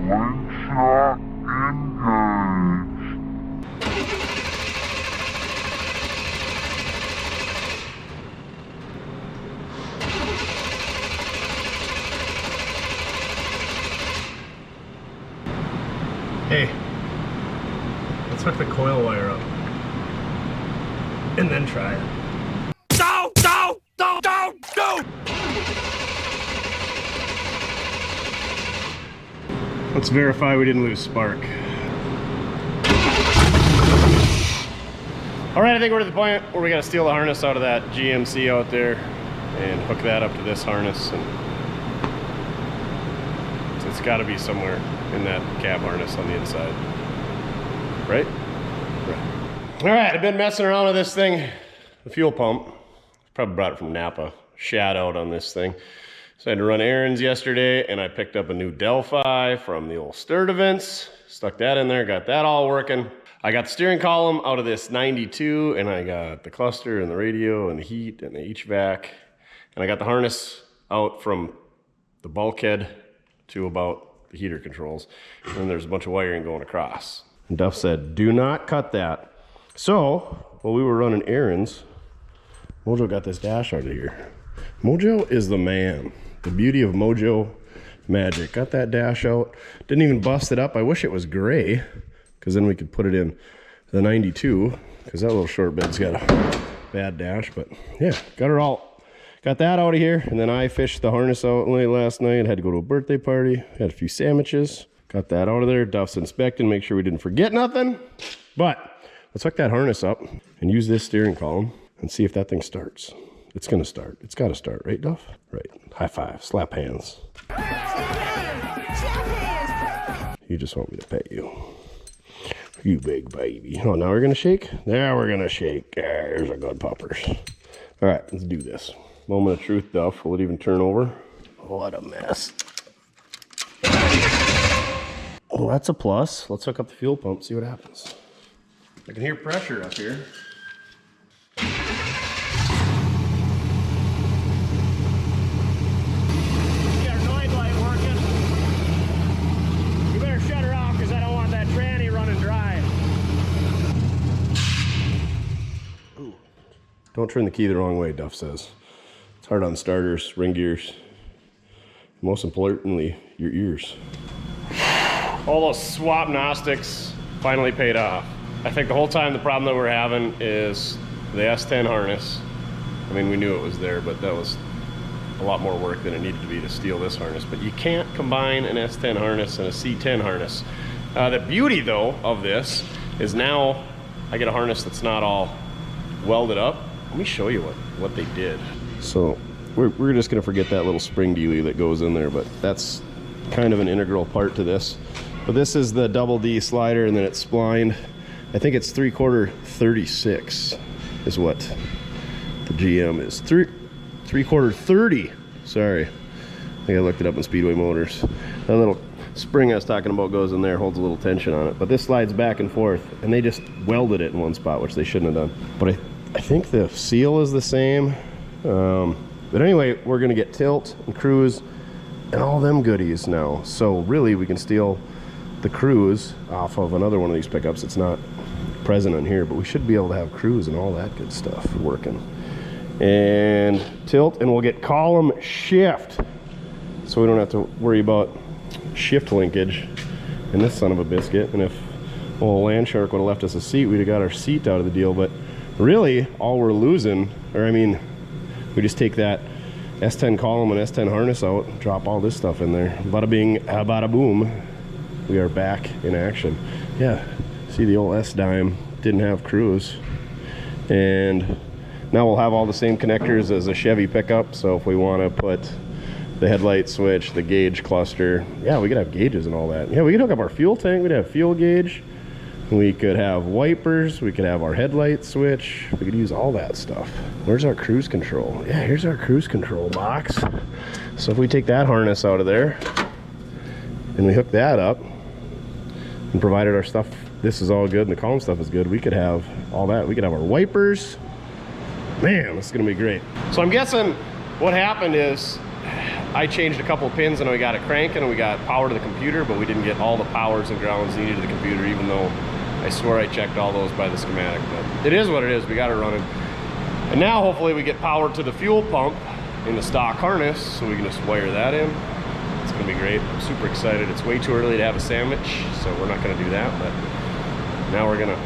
Slingshot engaged. Hey, let's hook the coil wire up and then try it. No! Let's verify we didn't lose spark. All right, I think we're to the point where we got to steal the harness out of that GMC out there and hook that up to this harness. And so it's got to be somewhere in that cab harness on the inside, right? Right. All right, I've been messing around with this thing, the fuel pump. Probably brought it from Napa. Shad out on this thing. So I had to run errands yesterday, and I picked up a new Delphi from the old Sturdivants. Stuck that in there, got that all working. I got the steering column out of this 92, and I got the cluster and the radio and the heat and the HVAC. And I got the harness out from the bulkhead to about the heater controls. And then there's a bunch of wiring going across. And Duff said, do not cut that. So, while we were running errands, Mojo got this dash out of here. Mojo is the man. The beauty of Mojo magic. Got that dash out. Didn't even bust it up. I wish it was gray, because then we could put it in the 92, because that little short bed's got a bad dash. But yeah, got her all. Got that out of here, and then I fished the harness out late last night. Had to go to a birthday party. Had a few sandwiches. Got that out of there. Duff's inspecting, make sure we didn't forget nothing. But let's hook that harness up and use this steering column and see if that thing starts. It's gonna start. It's gotta start, right, Duff? Right. High five. Slap hands. You just want me to pet you. We You big baby. Oh, now we're gonna shake? Now we're gonna shake. There's our good puppers. All right, let's do this. Moment of truth, Duff. Will it even turn over? What a mess. Well, that's a plus. Let's hook up the fuel pump, see what happens. I can hear pressure up here. Don't turn the key the wrong way, Duff says. It's hard on starters, ring gears, most importantly, your ears. All those swap Gnostics finally paid off. I think the whole time the problem that we're having is the S10 harness. I mean, we knew it was there, but that was a lot more work than it needed to be to steal this harness. But you can't combine an S10 harness and a C10 harness. The beauty, though, of this is now I get a harness that's not all welded up. Let me show you what they did. So we're just gonna forget that little spring dealie that goes in there, but that's kind of an integral part to this. But this is the double D slider, and then it's splined. I think it's 3/4 36 is what the GM is. 3/4 30. Sorry, I think I looked it up in Speedway Motors. That little spring I was talking about goes in there, holds a little tension on it. But this slides back and forth, and they just welded it in one spot, which they shouldn't have done. But I think the seal is the same. But anyway, we're gonna get tilt and cruise and all them goodies now. So really we can steal the cruise off of another one of these pickups. It's not present on here, but we should be able to have cruise and all that good stuff working. And tilt, and we'll get column shift. So we don't have to worry about shift linkage in this son of a biscuit. And if old Landshark would have left us a seat, we'd have got our seat out of the deal. But really, all we're losing, or I mean, we just take that S10 column and S10 harness out, drop all this stuff in there. Bada bing, bada boom. We are back in action. Yeah, see the old S-Dime didn't have cruise. And now we'll have all the same connectors as a Chevy pickup. So if we want to put the headlight switch, the gauge cluster, yeah, we could have gauges and all that. Yeah, we could hook up our fuel tank, we'd have fuel gauge. We could have wipers, we could have our headlight switch, we could use all that stuff. Where's our cruise control? Yeah, here's our cruise control box. So if we take that harness out of there and we hook that up and provided our stuff, this is all good and the column stuff is good, we could have all that. We could have our wipers. Man, this is gonna be great. So I'm guessing what happened is I changed a couple of pins and we got it cranking and we got power to the computer, but we didn't get all the powers and grounds needed to the computer, even though I swear I checked all those by the schematic. But it is what it is, we got it running. And now hopefully we get power to the fuel pump in the stock harness, so we can just wire that in. It's gonna be great. I'm super excited. It's way too early to have a sandwich, so we're not gonna do that, but now we're gonna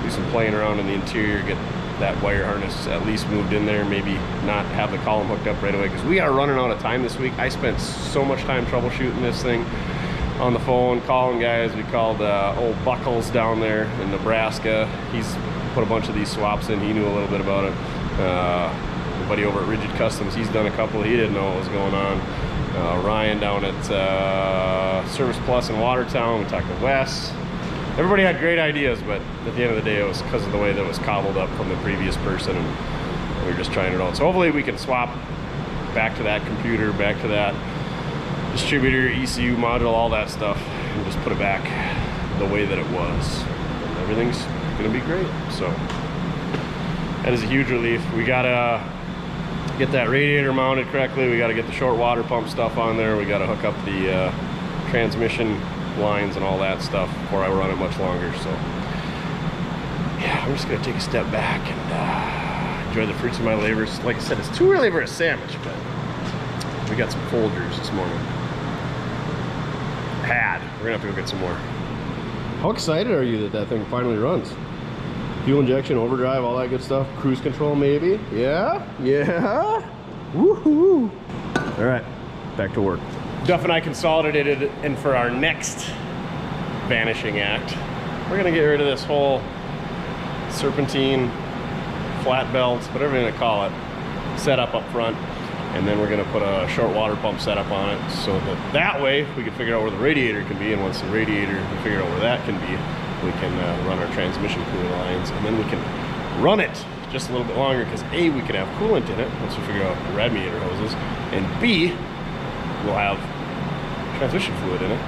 do some playing around in the interior, get that wire harness at least moved in there, maybe not have the column hooked up right away, because we are running out of time this week. I spent so much time troubleshooting this thing on the phone, calling guys. We called old Buckles down there in Nebraska. He's put a bunch of these swaps in. He knew a little bit about it. My buddy over at Rigid Customs, he's done a couple. He didn't know what was going on. Ryan down at Service Plus in Watertown. We talked to Wes. Everybody had great ideas, but at the end of the day, it was because of the way that it was cobbled up from the previous person, and we were just trying it out. So hopefully we can swap back to that computer, back to that distributor, ECU module, all that stuff, and just put it back the way that it was. And everything's gonna be great. So that is a huge relief. We gotta get that radiator mounted correctly. We gotta get the short water pump stuff on there. We gotta hook up the transmission lines and all that stuff before I run it much longer. So yeah, I'm just gonna take a step back and enjoy the fruits of my labors. Like I said, it's too early for a sandwich, but we got some Folgers this morning. We're gonna have to go get some more. How excited are you that that thing finally runs? Fuel injection, overdrive, all that good stuff. Cruise control maybe. Yeah, woohoo. All right, back to work. Duff and I consolidated, and for our next vanishing act, we're gonna get rid of this whole serpentine, flat belt, whatever you're gonna call it, setup up front, and then we're gonna put a short water pump setup on it, so that way we can figure out where the radiator can be, and once the radiator, we figure out where that can be, we can run our transmission cooling lines, and then we can run it just a little bit longer, because A, we can have coolant in it once we figure out the radiator hoses, and B, we'll have transmission fluid in it,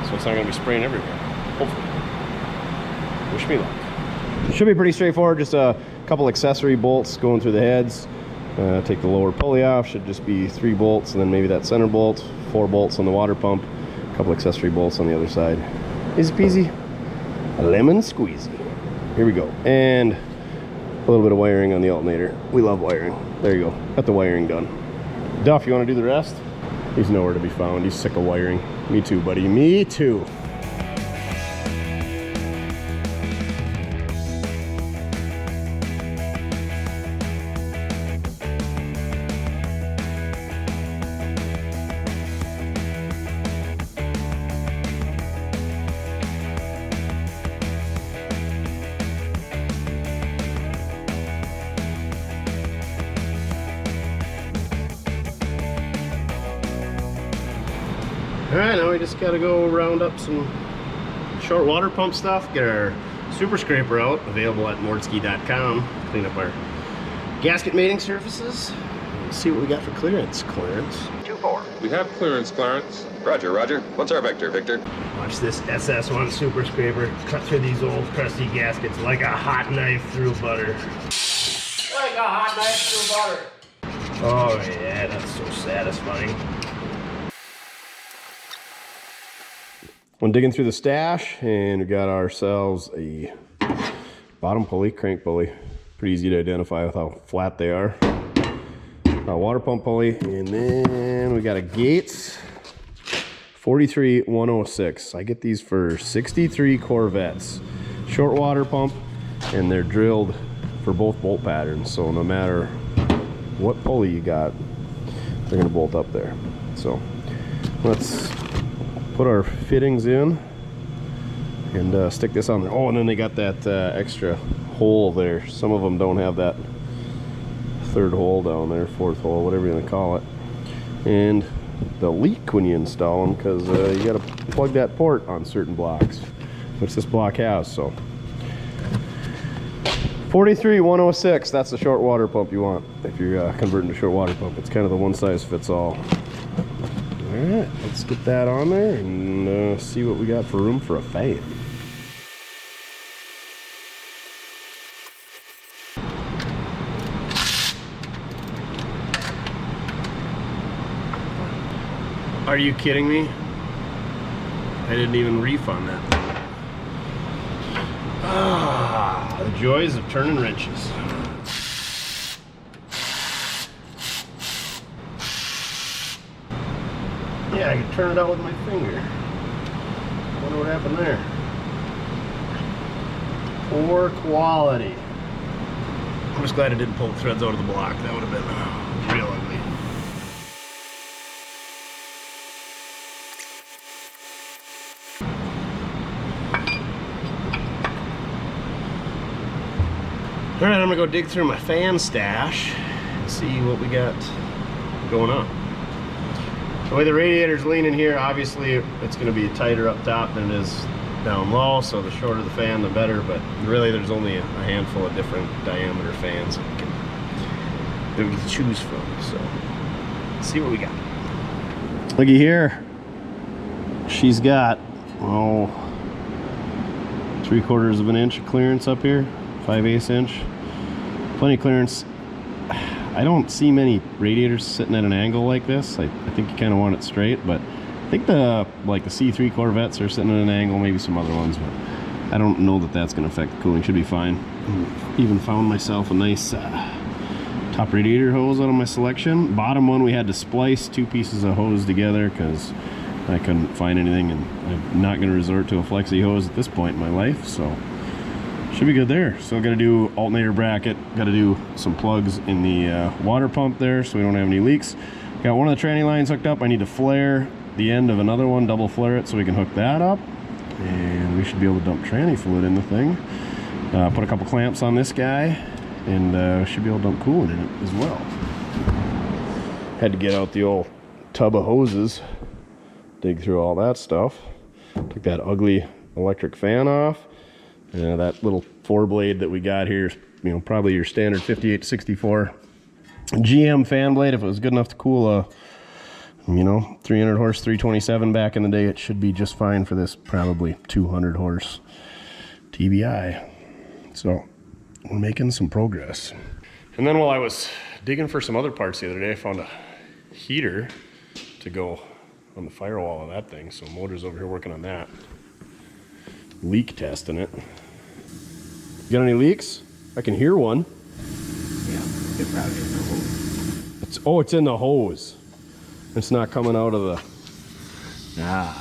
so it's not going to be spraying everywhere, hopefully. Wish me luck. Should be pretty straightforward, just a couple accessory bolts going through the heads. Take the lower pulley off, should just be 3 bolts, and then maybe that center bolt, 4 bolts on the water pump, a couple accessory bolts on the other side. Easy peasy, lemon squeezy. Here we go, and a little bit of wiring on the alternator. We love wiring. There you go, got the wiring done. Duff, you want to do the rest? He's nowhere to be found. He's sick of wiring. Me too, buddy, me too. Alright, now we just gotta go round up some short water pump stuff, get our super scraper out, available at mortske.com, clean up our gasket mating surfaces, and see what we got for clearance. 2-4. We have clearance, Clarence. Roger, Roger. What's our vector, Victor? Watch this SS1 super scraper cut through these old crusty gaskets like a hot knife through butter. Like a hot knife through butter. Oh yeah, that's so satisfying. I'm digging through the stash, and we got ourselves a bottom pulley, crank pulley. Pretty easy to identify with how flat they are. A water pump pulley, and then we got a Gates 43106. I get these for 63 Corvettes. Short water pump, and they're drilled for both bolt patterns, so no matter what pulley you got, they're gonna bolt up there. So let's put our fittings in and stick this on there. Oh, and then they got that extra hole there. Some of them don't have that 3rd hole down there, 4th hole, whatever you want to call it. And they'll leak when you install them, because you got to plug that port on certain blocks, which this block has. So 43106, that's the short water pump you want if you're converting to short water pump. It's kind of the one size fits all. Alright, let's get that on there and see what we got for room for a fan. Are you kidding me? I didn't even reef on that thing. Ah, the joys of turning wrenches. Yeah, I can turn it out with my finger. Wonder what happened there. Poor quality. I'm just glad I didn't pull the threads out of the block. That would have been real ugly. All right, I'm gonna go dig through my fan stash and see what we got going on. The way the radiator's leaning here, obviously it's going to be tighter up top than it is down low, so the shorter the fan the better, but really there's only a handful of different diameter fans that we can choose from. So let's see what we got. Looky here, she's got 3/4 of an inch of clearance up here, 5/8 inch, plenty of clearance. I don't see many radiators sitting at an angle like this. I think you kind of want it straight, but I think the C3 Corvettes are sitting at an angle, maybe some other ones, but I don't know that that's going to affect the cooling. Should be fine. Even found myself a nice top radiator hose out of my selection. Bottom one we had to splice 2 pieces of hose together because I couldn't find anything, and I'm not going to resort to a flexi hose at this point in my life, so should be good there. So got to do alternator bracket, got to do some plugs in the water pump there so we don't have any leaks. Got one of the tranny lines hooked up. I need to flare the end of another one, double flare it so we can hook that up, and we should be able to dump tranny fluid in the thing. Put a couple clamps on this guy, and should be able to dump coolant in it as well. Had to get out the old tub of hoses, dig through all that stuff. Took that ugly electric fan off. That little 4-blade that we got here is, you know, probably your standard 5864 GM fan blade. If it was good enough to cool a, you know, 300 horse 327 back in the day, it should be just fine for this probably 200 horse TBI. So we're making some progress. And then while I was digging for some other parts the other day, I found a heater to go on the firewall of that thing. So motor's over here working on that. Leak testing it. You got any leaks? I can hear one. Yeah, it's probably in the hose. It's in the hose. It's not coming out of the... yeah.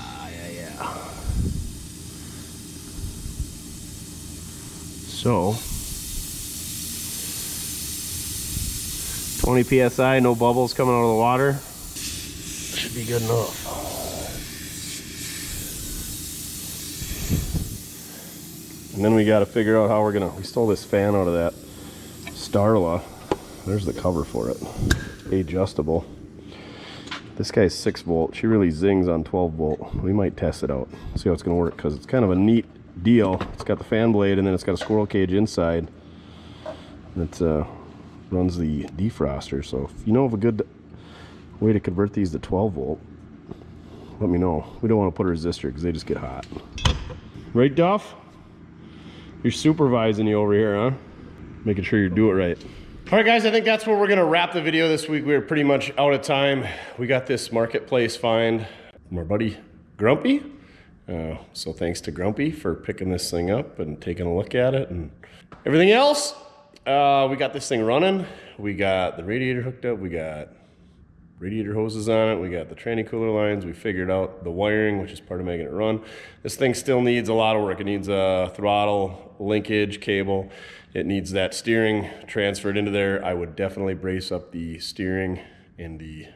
20 PSI, no bubbles coming out of the water. Should be good enough. And then we got to figure out how we're gonna, we stole this fan out of that Starla. There's the cover for it. Adjustable. This guy's 6 volt. She really zings on 12 volt. We might test it out, see how it's gonna work, because it's kind of a neat deal. It's got the fan blade and then it's got a squirrel cage inside that runs the defroster. So if you know of a good way to convert these to 12 volt, let me know. We don't want to put a resistor because they just get hot. Right, Duff? You're supervising you over here, huh? Making sure you do it right. All right, guys, I think that's where we're gonna wrap the video this week. We're pretty much out of time. We got this marketplace find from our buddy Grumpy. So thanks to Grumpy for picking this thing up and taking a look at it and everything else. We got this thing running. We got the radiator hooked up. We got radiator hoses on it. We got the tranny cooler lines. We figured out the wiring, which is part of making it run. This thing still needs a lot of work. It needs a throttle linkage cable. It needs that steering transferred into there. I would definitely brace up the steering in the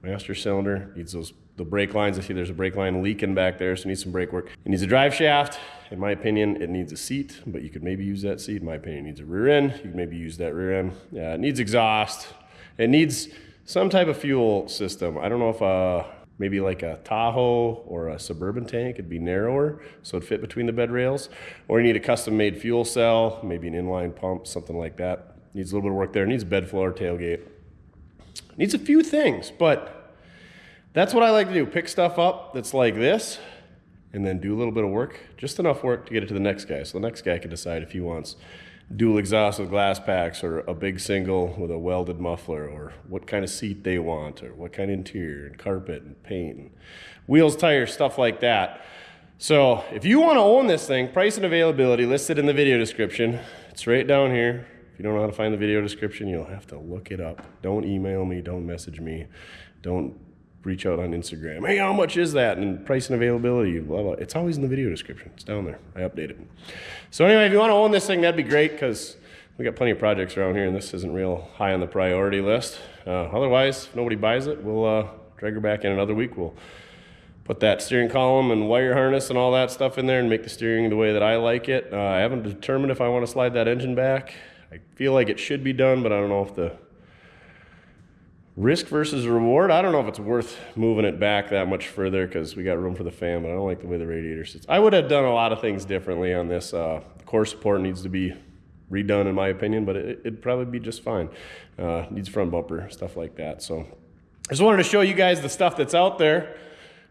master cylinder. It needs the brake lines. I see there's a brake line leaking back there, so it needs some brake work. It needs a drive shaft. In my opinion, it needs a seat, but you could maybe use that seat. In my opinion, it needs a rear end. You could maybe use that rear end. It needs exhaust. It needs some type of fuel system. I don't know if maybe like a Tahoe or a Suburban tank would be narrower, so it'd fit between the bed rails. Or you need a custom-made fuel cell, maybe an inline pump, something like that. Needs a little bit of work there. Needs a bed floor, tailgate. Needs a few things, but that's what I like to do. Pick stuff up that's like this, and then do a little bit of work, just enough work to get it to the next guy. So the next guy can decide if he wants dual exhaust with glass packs, or a big single with a welded muffler, or what kind of seat they want, or what kind of interior and carpet and paint and wheels, tires, stuff like that. So if you want to own this thing, price and availability listed in the video description. It's right down here. If you don't know how to find the video description, you'll have to look it up. Don't email me, don't message me, don't reach out on Instagram. Hey, how much is that? And price and availability, blah, blah. It's always in the video description. It's down there. I update it. So anyway, if you want to own this thing, that'd be great, because we got plenty of projects around here, and this isn't real high on the priority list. Otherwise, if nobody buys it, we'll drag her back in another week. We'll put that steering column and wire harness and all that stuff in there and make the steering the way that I like it. I haven't determined if I want to slide that engine back. I feel like it should be done, but I don't know if the risk versus reward, I don't know if it's worth moving it back that much further, because we got room for the fan, but I don't like the way the radiator sits. I would have done a lot of things differently on this. The core support needs to be redone in my opinion, but it'd probably be just fine. Needs front bumper, stuff like that. So I just wanted to show you guys the stuff that's out there,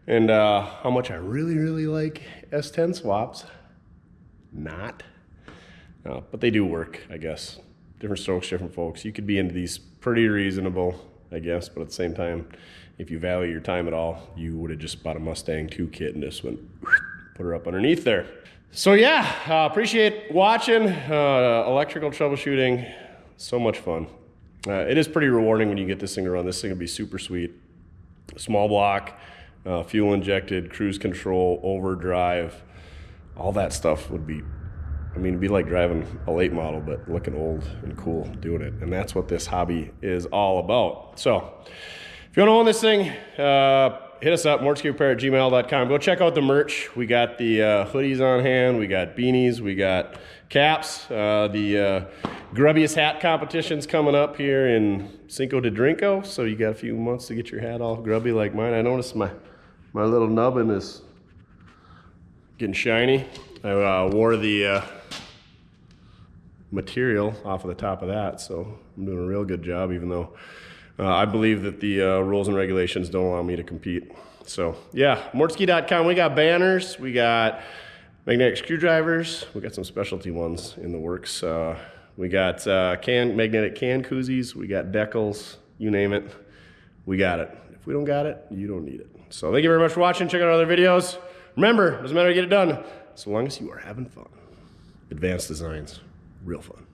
and how much I really, really like S10 swaps. Not. But they do work, I guess. Different strokes, different folks. You could be into these pretty reasonable, I guess, but at the same time, if you value your time at all, you would have just bought a Mustang 2 kit and just went, put her up underneath there. So yeah, appreciate watching. Electrical troubleshooting, so much fun. It is pretty rewarding when you get this thing to run. This thing will be super sweet. Small block, fuel injected, cruise control, overdrive, all that stuff would be, I mean, it'd be like driving a late model, but looking old and cool doing it. And that's what this hobby is all about. So if you want to own this thing, hit us up, mortskerepair@gmail.com. Go check out the merch. We got the hoodies on hand. We got beanies. We got caps. The grubbiest hat competition's coming up here in Cinco de Drinko. So you got a few months to get your hat all grubby like mine. I noticed my little nubbin is Getting shiny. I wore the material off of the top of that, so I'm doing a real good job, even though I believe that the rules and regulations don't allow me to compete. So yeah, mortske.com. We got banners, we got magnetic screwdrivers, we got some specialty ones in the works. We got magnetic can koozies, we got decals, you name it, we got it. If we don't got it, you don't need it. So thank you very much for watching. Check out our other videos. Remember, doesn't matter how you get it done, so long as you are having fun. Advanced designs, real fun.